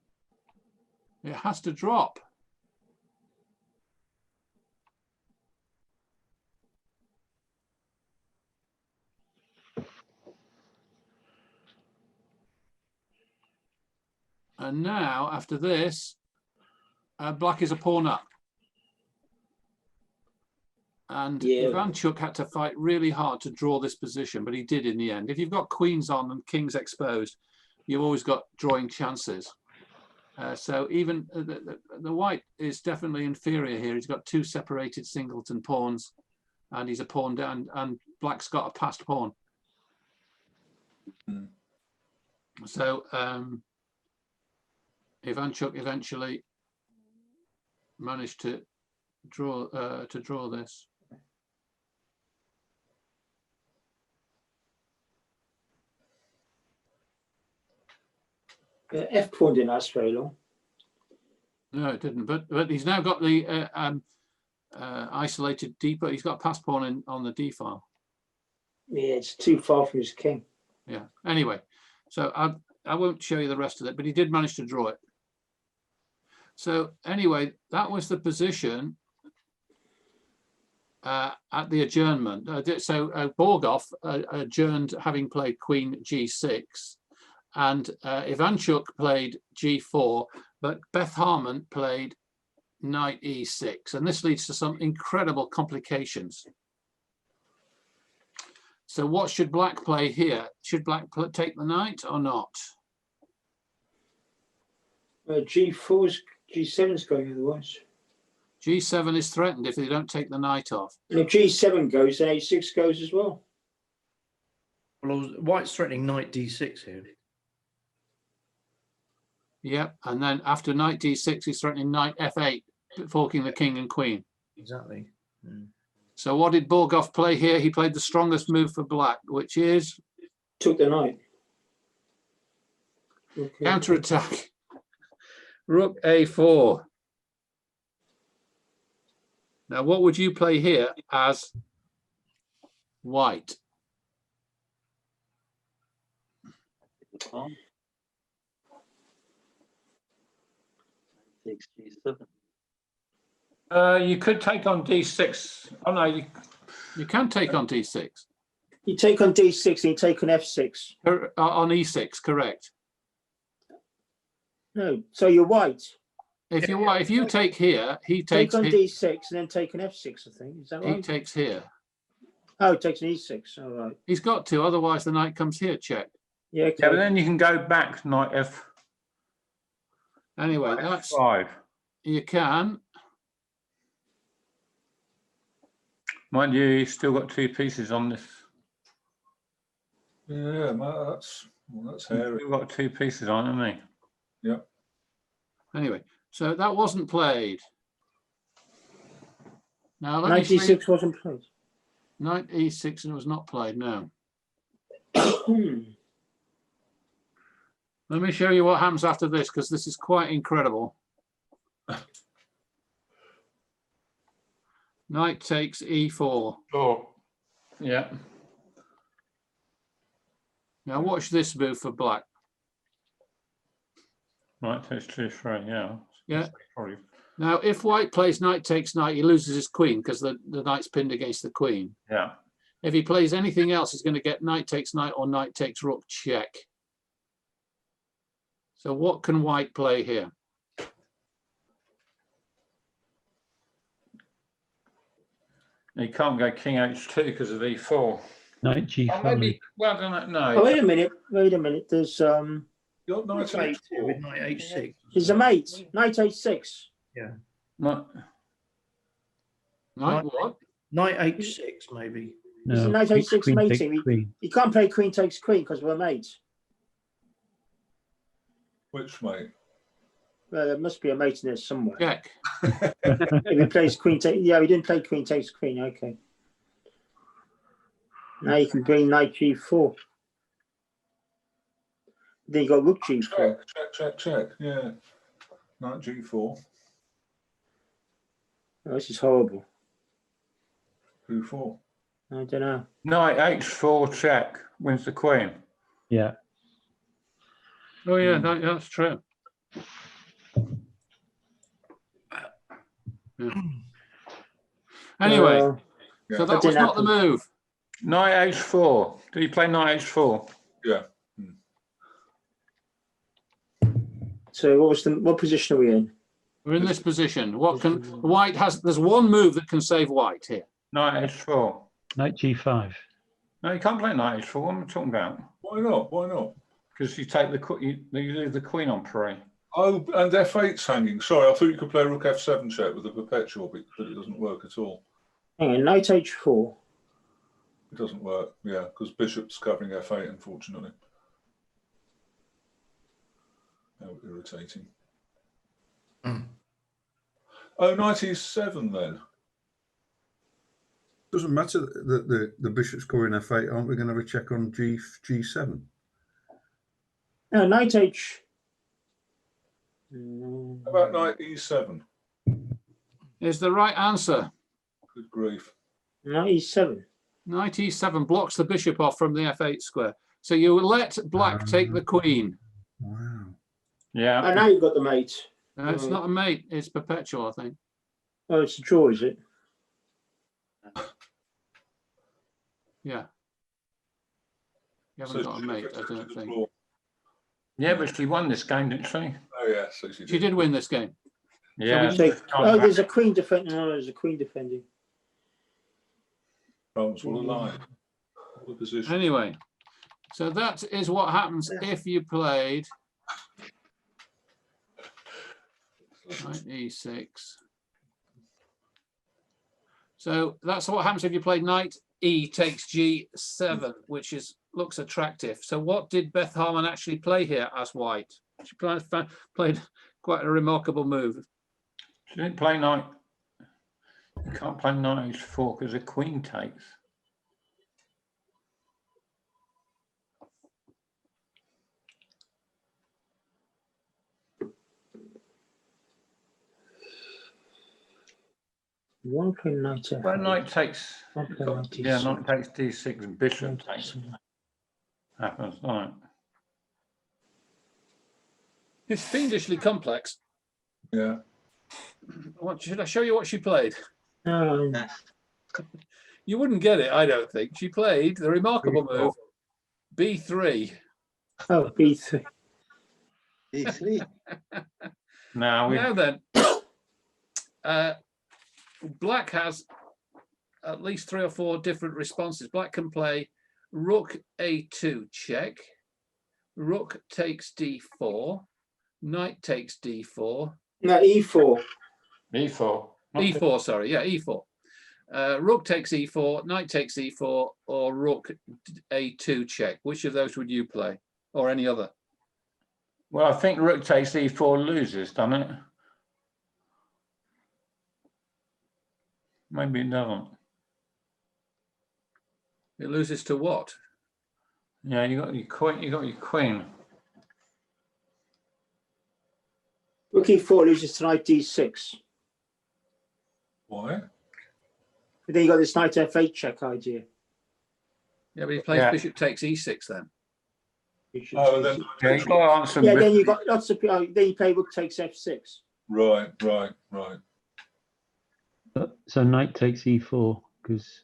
It has to drop. And now, after this, black is a pawn up. And Ivanchuk had to fight really hard to draw this position, but he did in the end. If you've got queens on and kings exposed, you've always got drawing chances. So even the white is definitely inferior here. He's got 2 separated singleton pawns, and he's a pawn down, and black's got a passed pawn. So Ivanchuk eventually managed to draw this. F pawn didn't last very long. No, it didn't. But he's now got the isolated D, but he's got pass pawn on the D file. Yeah, it's too far from his king. Yeah. Anyway, so I won't show you the rest of it, but he did manage to draw it. So anyway, that was the position at the adjournment. So Borgoff adjourned having played Queen G6, and Ivanchuk played G4, but Beth Harmon played Knight E6, and this leads to some incredible complications. So what should Black play here? Should Black take the knight or not? G4's G7's going otherwise. G7 is threatened if they don't take the knight off. And if G7 goes, then H6 goes as well. Well, White's threatening Knight D6 here. Yep, and then after Knight D6, he's threatening Knight F8, forking the king and queen. Exactly. Mm. So what did Borgoff play here? He played the strongest move for Black, which is? Took the knight. Okay. Counterattack. Rook A4. Now, what would you play here as White? Takes G7. You could take on D6. Oh no, You can take on D6. You take on D6 and you take on F6. On E6, correct. No, so you're White. If you're White, if you take here, he takes Take on here. D6 and then take an F6, I think. Is that right? He takes here. Oh, it takes an E6. All right. He's got to, otherwise the knight comes here, check. Yeah, okay. Yeah, but then you can go back Knight F. Anyway, that's F5. you can. Mind you, you've still got 2 pieces on this. Yeah, that's hairy. You've got 2 pieces on, haven't you? Yeah. Anyway, so that wasn't played. Now let Knight me see. D6 wasn't played. Knight E6 and it was not played, no. Let me show you what happens after this, because this is quite incredible. Knight takes E4. Oh, yeah. Now watch this move for Black. Knight takes 2-3, yeah. Yeah. Probably. Now, if White plays Knight takes Knight, he loses his queen because the Knight's pinned against the queen. Yeah. If he plays anything else, he's going to get Knight takes Knight or Knight takes Rook check. So what can White play here? You can't go King H2 because of E4. Knight G5. Oh, maybe, well, I don't know. Oh, wait a minute. Wait a minute. There's You're Knight H2 H4. with Knight H6. there's a mate. Knight H6. Yeah. Knight what? Knight H6, maybe. It's a No, Knight H6 queen takes mating. queen. You can't play Queen takes Queen because we're mates. Which mate? Well, there must be a mate in there somewhere. Check. If he plays Queen takes, yeah, we didn't play Queen takes Queen. Okay. Now you can bring Knight G4. Then you got Rook G4. Check. Yeah. Knight G4. Oh, this is horrible. Who for? I don't know. Knight H4 check wins the queen. Yeah. Oh yeah, that's true. Yeah. Anyway, Yeah. so that didn't was not the happen. move. Knight H4. Did he play Knight H4? Yeah. So what position are we in? We're in this position. What can White has? There's one move that can save White here. Knight H4. Knight G5. No, you can't play Knight H4. What am I talking about? Why not? Why not? Because you take you leave the queen on pre. Oh, and F8's hanging. Sorry, I thought you could play Rook F7 check with the perpetual, but it doesn't work at all. Hang on, Knight H4. It doesn't work, yeah, because Bishop's covering F8, unfortunately. How irritating. Oh, Knight E7 then. Doesn't matter that the bishop's going F8. Aren't we going to have a check on G7? No, Knight H. How about knight e7? Is the right answer. Good grief. Knight e7. Knight e7 blocks the bishop off from the f8 square. So you let black take the queen. Wow. Yeah. And now you've got the mate. No, it's not a mate. It's perpetual, I think. Oh, it's a draw, is it? Yeah. You haven't So got a she mate, I took it don't to the think. floor. Yeah, but she won this game, didn't she? Oh, yeah, so she did. She did win this game. Yeah. we Take, oh, there's a queen defending. No, there's a queen defending. France will align. What a position. Anyway, so that is what happens if you played knight e6. So that's what happens if you play knight e takes g7, which looks attractive. So what did Beth Harmon actually play here as white? She played quite a remarkable move. She didn't play knight. You can't play knight h4 because the queen takes. One play knight f8. Well, knight takes. One play knight Yeah, e6. knight takes d6 and bishop takes. Happens, right? It's fiendishly complex. Yeah. Should I show you what she played? No, You wouldn't get it, I don't think. She played the remarkable move b3. oh, b3. E3. Now we. Now then, black has at least 3 or 4 different responses. Black can play rook a2 check, rook takes d4, knight takes d4. No, e4. e4. E4, sorry, yeah, e4. Rook takes e4, knight takes e4, or rook a2 check. Which of those would you play, or any other? Well, I think rook takes e4 loses, doesn't it? Maybe it doesn't. It loses to what? Yeah, you got your queen. You got your queen. Rook e4 loses to knight d6. Why? But then you got this knight f8 check idea. Yeah, but he plays Yeah. bishop takes e6 then. Oh, then. Yeah, you got to answer. Yeah, then you got lots of. Oh, then you play rook takes f6. Right. So knight takes e4 because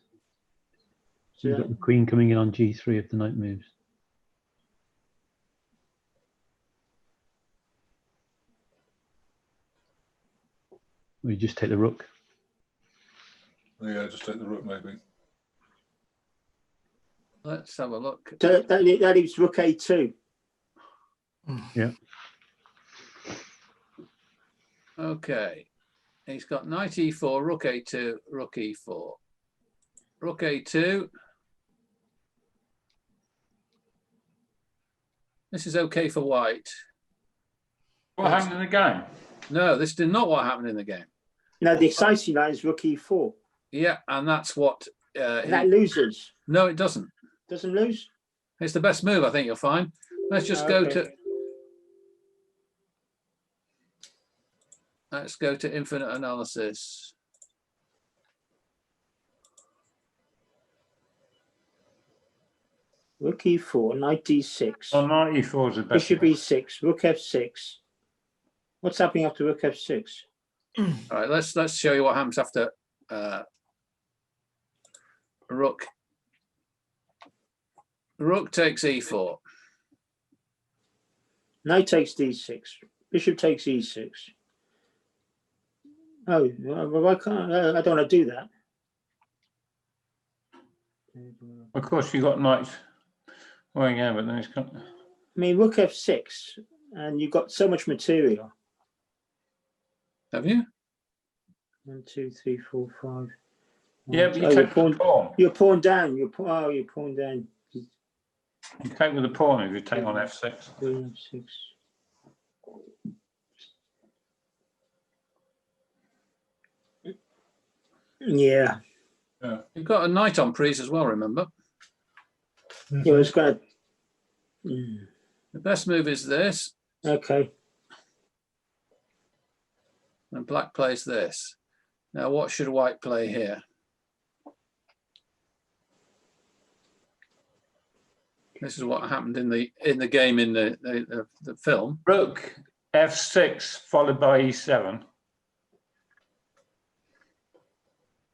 you've got the queen coming in on g3 if the knight moves. Or you just take the rook. Yeah, just take the rook maybe. Let's have a look. So that leaves rook a2. Yeah. Okay. He's got knight e4, rook a2, rook e4. Rook a2. This is okay for white. What happened in the game? No, this is not what happened in the game. Now the exciting line is rook e4. Yeah, and that's what. That loses. No, it doesn't. Doesn't lose. It's the best move, I think you'll find. Let's just go Okay. to. Let's go to infinite analysis. Rook e4, knight d6. Oh, knight e4 is the best. Bishop e6, rook f6. What's happening after rook f6? All right, let's show you what happens after rook. Rook takes e4. Knight takes d6. Bishop takes e6. Oh, well, why can't I don't want to do that. Of course, you got knight. Well, yeah, but then it's got. I mean, rook f6, and you've got so much material. Have you? 1, 2, 3, 4, 5. Yeah, but you Oh, take with the pawn. You're pawn down. You're pawn down. You take with the pawn if you take on f6. 3, f6. Yeah. You've got a knight on prise as well, remember? Yeah, it's going to. The best move is this. Okay. And black plays this. Now, what should white play here? This is what happened in the game in the film. Rook F6 followed by E7.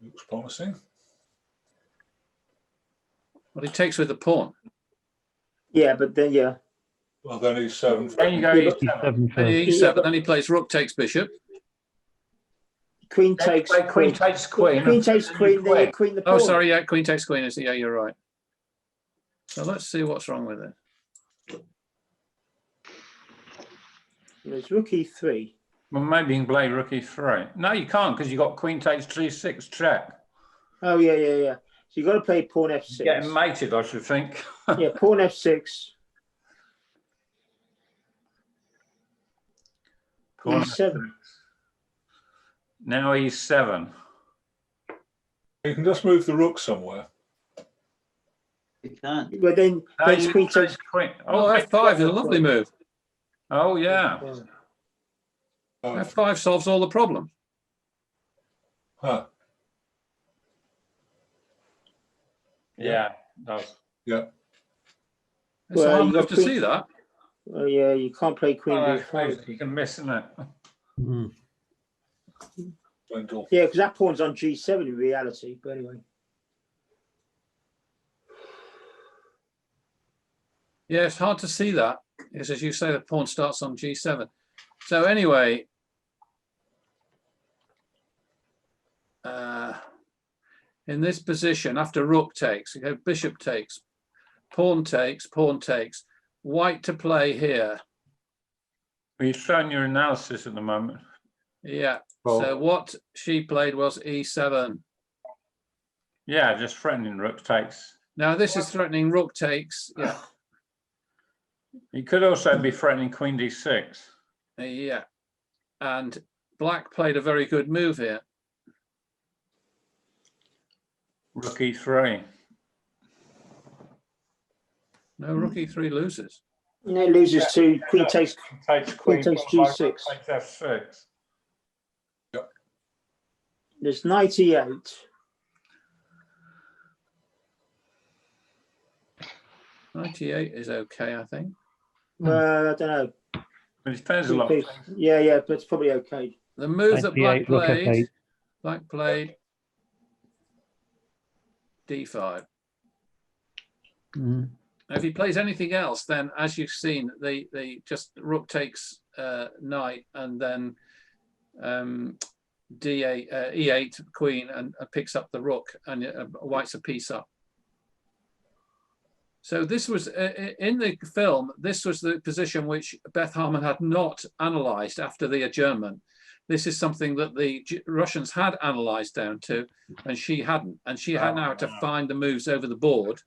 Looks promising. Well, he takes with the pawn. Yeah, but then Well, then E7. Then you go Yeah, E7. E7 Then first. E7. Then he plays rook takes bishop. queen Then you takes play queen takes queen. Queen takes and queen. Then you queen the pawn. Oh, sorry. Yeah, queen takes queen. Yeah, you're right. So let's see what's wrong with it. There's rook e3. Well, maybe you can play rook E3. No, you can't because you got queen takes G6 check. Oh yeah. So you got to play pawn f6. Getting mated, I should think. Yeah, pawn f6. Pawn E7. Now E7. You can just move the rook somewhere. You can't. But then No, then you queen take takes. queen. Oh, F5 is a lovely move. Oh, yeah. Oh, F5 solves all the problems. huh. Yeah, it does. Yeah. It's Well, hard you enough got to see that. Oh yeah, you can't play queen Oh, b5. you can miss, isn't it? Mm. Wendell. Yeah, because that pawn's on g7 in reality. But anyway. Yeah, it's hard to see that. It's as you say, the pawn starts on g7. So anyway, in this position, after rook takes, you go bishop takes, pawn takes, white to play here. Well, you've shown your analysis at the moment. Yeah. Well- So what she played was e7. Yeah, just threatening rook takes. Now this is threatening rook takes. Yeah. You could also be threatening queen D6. Yeah. And black played a very good move here. Rook E3. No, rook e3 loses. No, it loses to queen takes. Takes Queen queen. takes followed by G6. rook takes F6. There's knight e8. Knight e8 is okay, I think. I don't know. But it depends a lot. Yeah, but it's probably okay. The move that black Knight E8, rook played, F8. black played d5. Mm. Now, if he plays anything else, then as you've seen, they just rook takes knight and then d8 e8 queen and picks up the rook and white's a piece up. So this was in the film. This was the position which Beth Harmon had not analysed after the adjournment. This is something that the Russians had analysed down to, and she hadn't. And she had now to find the moves over the board.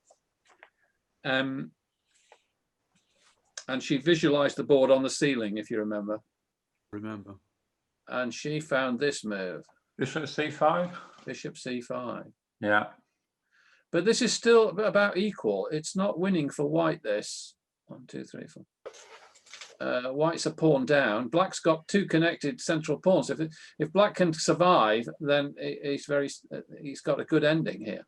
And she visualised the board on the ceiling, if you remember. Remember. And she found this move. Bishop C5? Bishop C5. Yeah. But this is still about equal. It's not winning for white, this. 1, 2, 3, 4. White's a pawn down. Black's got two connected central pawns. If black can survive, then he's got a good ending here.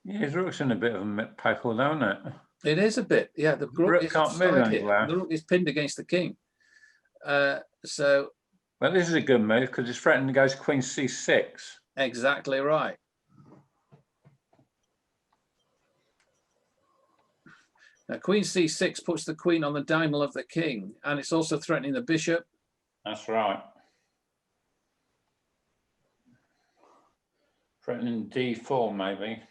Yeah, his rook's in a bit of a pickle, don't it? It is a bit, yeah. The rook is can't move side here. anywhere. The rook is pinned against the king. So Well, this is a good move because it's threatening to go to queen C6. exactly right. Now, queen C6 puts the queen on the diagonal of the king, and it's also threatening the bishop. That's right. Threatening D4, maybe.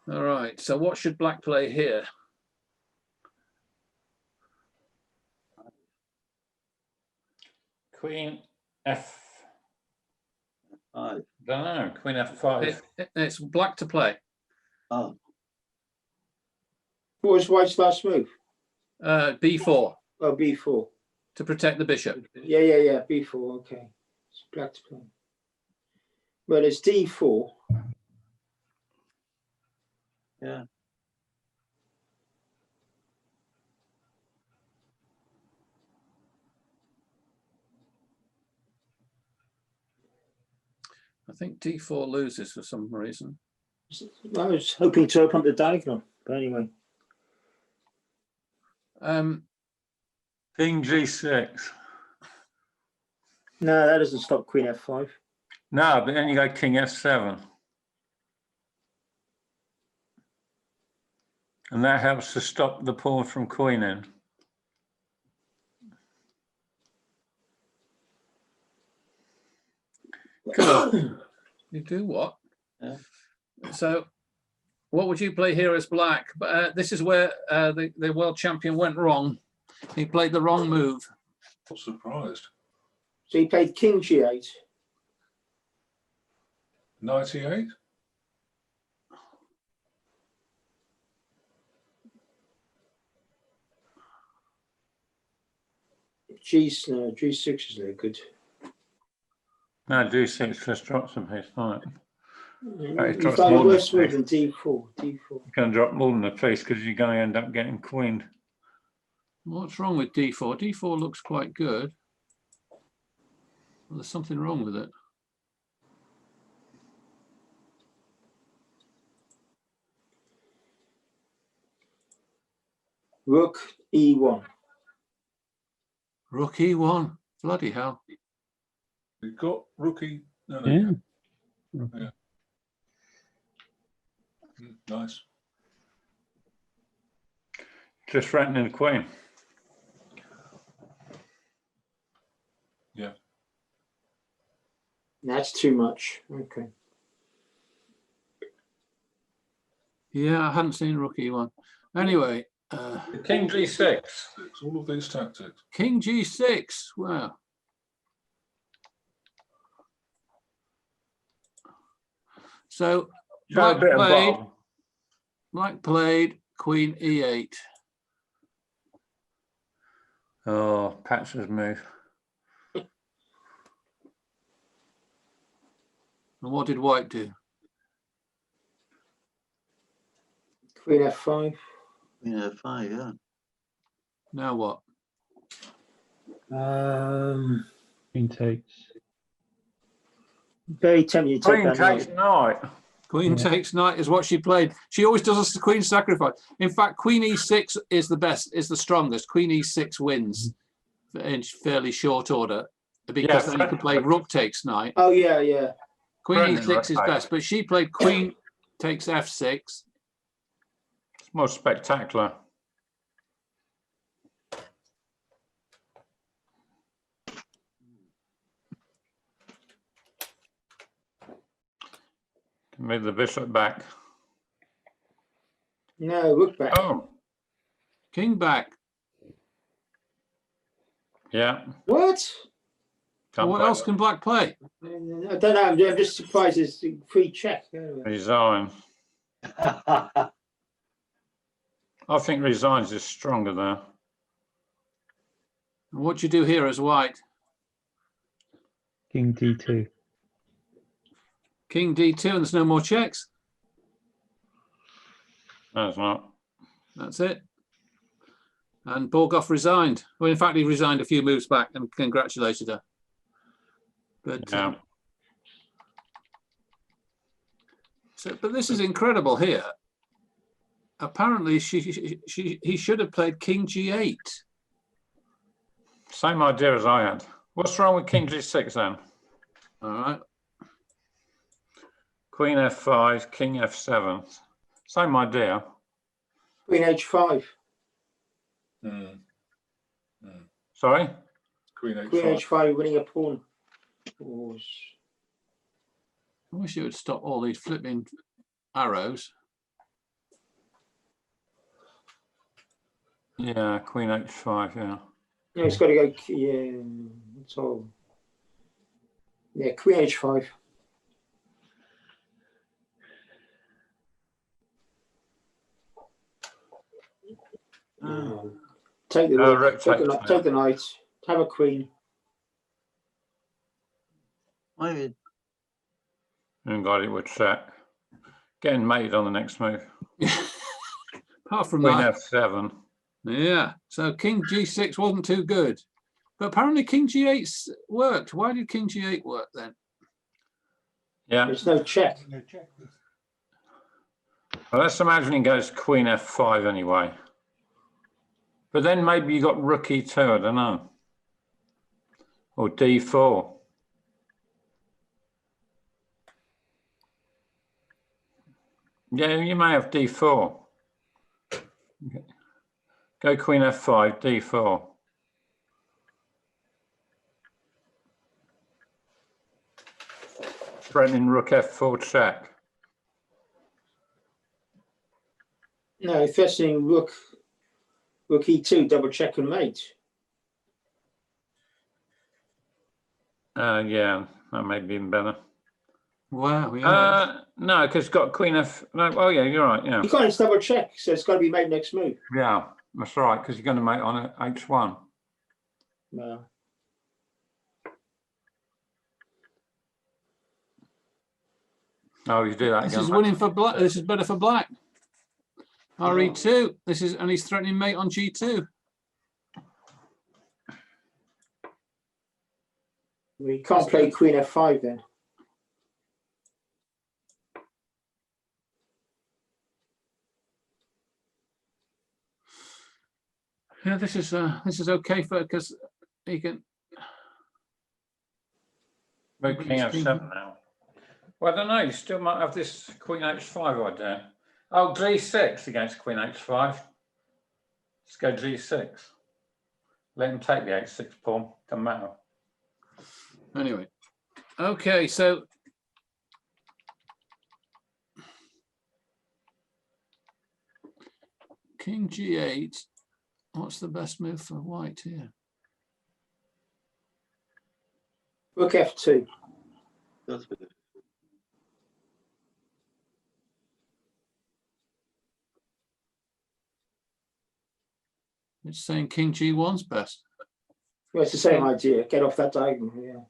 All right, so what should black play here? Queen F. Five. Don't know. Queen F5. It's black to play. Oh, What was white's last move? B4 Oh, b4. to protect the bishop. Yeah, b4. Okay, it's black to play. Well, it's d4. yeah. I think d4 loses for some reason. I was hoping to open up the diagonal, but anyway. King G6. No, that doesn't stop Queen F5. No, but then you go King F7. And that helps to stop the pawn from queening. Cool. You do what? Yeah. So, what would you play here as black? But this is where the world champion went wrong. He played the wrong move. I'm surprised. So he played King G8. 98? G6 is very good. No, G6 just drops a piece, right? It You drops find more a than a worse move piece. than D4. You're going to drop more than a piece because you're going to end up getting queened. What's wrong with d4? D4 looks quite good. Well, there's something wrong with it. Rook E1. Rook E1. Bloody hell. You've got rookie. No, no. Yeah. Yeah. Nice. Just threatening the queen. Yeah. That's too much. Okay. Yeah, I hadn't seen Rook E1. Anyway, King G6. All of these tactics. King G6. Wow. So Show a bit of Bob. Black played Queen E8. Oh, Patch's move. And what did White do? Queen F5. Queen F5, yeah. Now what? Queen takes. Very tempting to take Queen that takes knight. knight. Queen takes knight is what she played. She always does us the queen sacrifice. In fact, Queen E6 is the best, is the strongest. Queen E6 wins in fairly short order because then you can play Rook takes knight. Oh, yeah, yeah. Queen Brilliant, E6 is right. best, but she played Queen takes F6. It's more spectacular. Move the bishop back. No, Rook back. Oh, King back. yeah. What? Can't What play else that. can Black play? I don't know. I'm just surprised it's a free check. Resign. I think resigns is stronger there. What do you do here as White? King D2. King D2 and there's no more checks. No, it's not. That's it. And Borgoff resigned. Well, in fact, he resigned a few moves back and congratulated her. But Yeah. but this is incredible here. Apparently, he should have played King G8. Same idea as I had. What's wrong with King G6 then? All right. Queen F5, King F7. Same idea. Queen H5. Sorry? Queen H5. Queen H5 winning a pawn. I wish you would stop all these flipping arrows. Yeah, Queen H5, yeah. No, it's got to go. Yeah, that's all. Yeah, Queen H5. Take the rook, take the knight, have a queen. I And got it with check. Getting made on the next move. Apart from Queen that. F7. Yeah, so King G6 wasn't too good. But apparently King G8 worked. Why did King G8 work then? Yeah. There's no check. Well, let's imagine he goes Queen F5 anyway. But then maybe you got Rook E2, I don't know. Or D4. Yeah, you may have D4. Okay. Go Queen F5, D4. Threatening Rook F4 check. No, threatening Rook E2, double check and mate. Yeah, that may be even better. Wow. Yeah. No, because it's got Queen F. No, oh, yeah, you're right. Yeah. You can't just double check, so it's got to be mate next move. Yeah, that's right, because you're going to mate on H1. No. Oh, you do that This again. is winning for black. This is better for black. RE2. This is, and he's threatening mate on G2. We can't play Queen F5 then. Yeah, this is okay for, because he can. Move King F7 now. Well, I don't know. You still might have this Queen H5 idea. Oh, G6 against Queen H5. Let's go G6. Let him take the H6 pawn. Doesn't matter. Anyway, okay, so King G8. What's the best move for white here? Rook F2. It's saying King G1's best. Well, it's the same idea. Get off that diagonal. Yeah.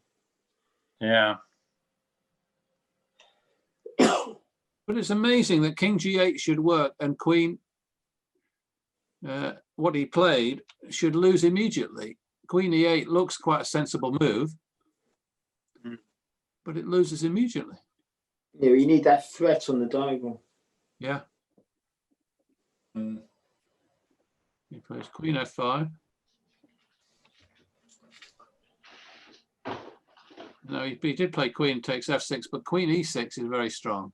Yeah. But it's amazing that King G8 should work and Queen, what he played, should lose immediately. Queen E8 looks quite a sensible move, but it loses immediately. Yeah, you need that threat on the diagonal. Yeah. He plays Queen F5. No, he did play Queen takes F6, but Queen E6 is very strong.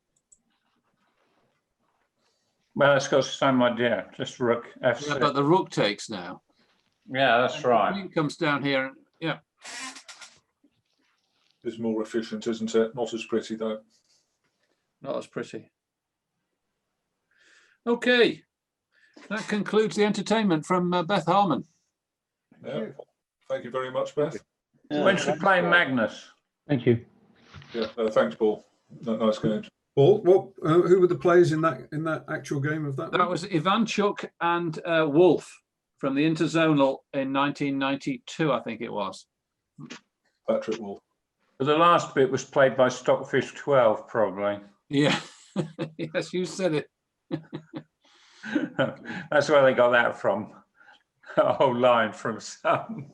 Well, it's got the same idea. Just Rook F6. Yeah, but the Rook takes now. Yeah, that's right. Queen comes down here, and yeah. It's more efficient, isn't it? Not as pretty though. Not as pretty. Okay, that concludes the entertainment from Beth Harmon. Yeah. Thank you very much, Beth. When should we play Magnus? Thank you. Yeah. Thanks, Paul. Nice game. Paul, who were the players in that actual game of that? That was Ivanchuk and Wolf from the Interzonal in 1992, I think it was. Patrick Wolf. But the last bit was played by Stockfish 12, probably. Yeah, yes, you said it. That's where they got that from. A whole line from some.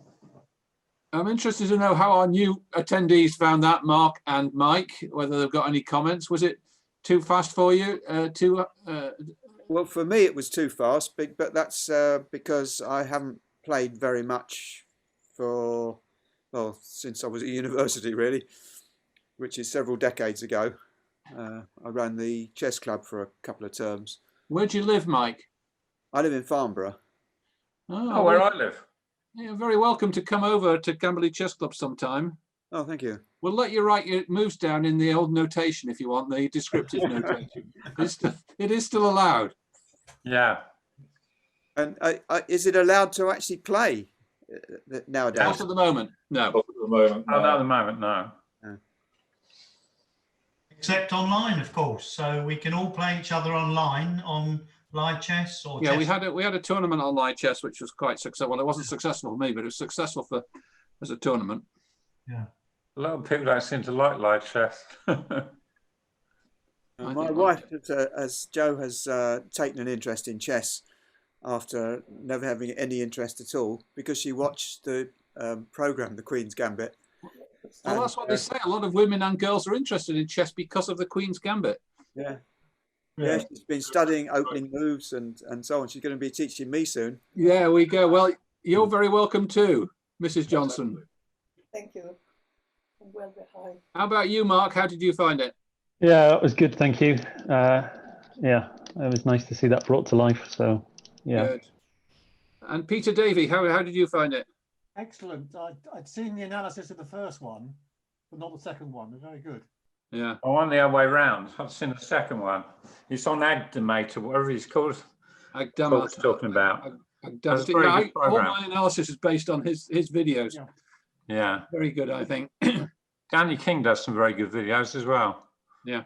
I'm interested to know how our new attendees found that, Mark and Mike, whether they've got any comments. Was it too fast for you? Well, for me, it was too fast, but that's because I haven't played very much since I was at university, really, which is several decades ago. I ran the chess club for a couple of terms. Where do you live, Mike? I live in Farnborough. Oh, where I live. You're very welcome to come over to Camberley Chess Club sometime. Oh, thank you. We'll let you write your moves down in the old notation if you want, the descriptive notation. It is still allowed. Yeah. And is it allowed to actually play nowadays? Not at the moment, no. Not at the moment. Oh, not at the moment, no. Except online, of course. So we can all play each other online on live chess or Yeah, chess. we had a tournament on live chess, which was quite successful. Well, it wasn't successful for me, but it was successful as a tournament. Yeah. A lot of people don't seem to like live chess. My wife, as Joe has taken an interest in chess after never having any interest at all, because she watched the program, The Queen's Gambit, Well, that's what they say. A lot of women and girls are interested in chess because of the Queen's Gambit. Yeah. Yeah, she's been studying opening moves and so on. She's going to be teaching me soon. Yeah, we go. Well, you're very welcome too, Mrs. Johnson. Thank you. I'm well behind. How about you, Mark? How did you find it? Yeah, it was good. Thank you. Yeah, it was nice to see that brought to life. So, yeah. Good. And Peter Davey, how did you find it? Excellent. I'd seen the analysis of the first one, but not the second one. They're very good. Yeah. I won the other way round. I've seen the second one. It's on Agdamate or whatever he's called. Agdamate. What we're talking about. That's all my analysis is based on his videos. Yeah. Very good, I think. Danny King does some very good videos as well. Yeah.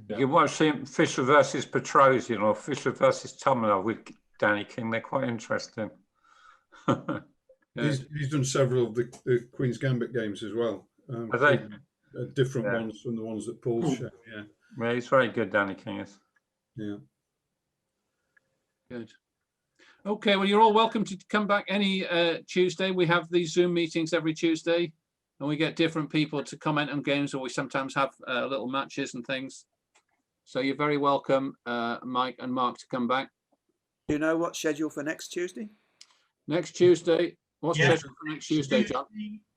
You can watch him, Fisher versus Petrosian or Fisher versus Tominov with Danny King. They're quite interesting. He's done several of the Queen's Gambit games as well. Are they? Different ones from the ones that Paul's shown, Yeah, he's very good, Danny King is. Yeah. Good. Okay, well, you're all welcome to come back any Tuesday. We have these Zoom meetings every Tuesday, and we get different people to comment on games, or we sometimes have little matches and things. So you're very welcome, Mike and Mark, to come back. Do you know what's scheduled for next Tuesday? Next Tuesday? What's scheduled for next Tuesday, John?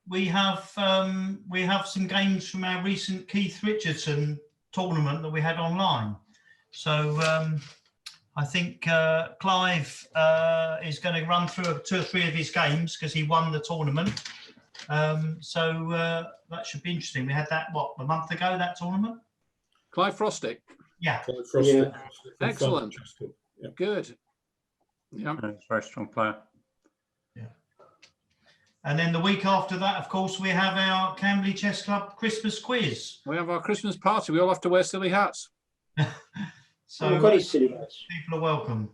We have some games from our recent Keith Richardson tournament that we had online. So I think Clive is going to run through 2 or 3 of his games because he won the tournament. So that should be interesting. We had that, a month ago, that tournament? Clive Frostick? Yeah. Clive Frostick. Yeah. Excellent. Yeah. Good. Yeah. He's a very strong player. Yeah. And then the week after that, of course, we have our Camberley Chess Club Christmas quiz. We have our Christmas party. We all have to wear silly hats. So we've got his silly hats. People are welcome.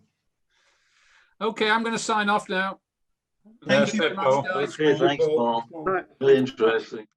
Okay, I'm going to sign off now. Thank you. Paul. Okay, thanks, Paul. Really interesting.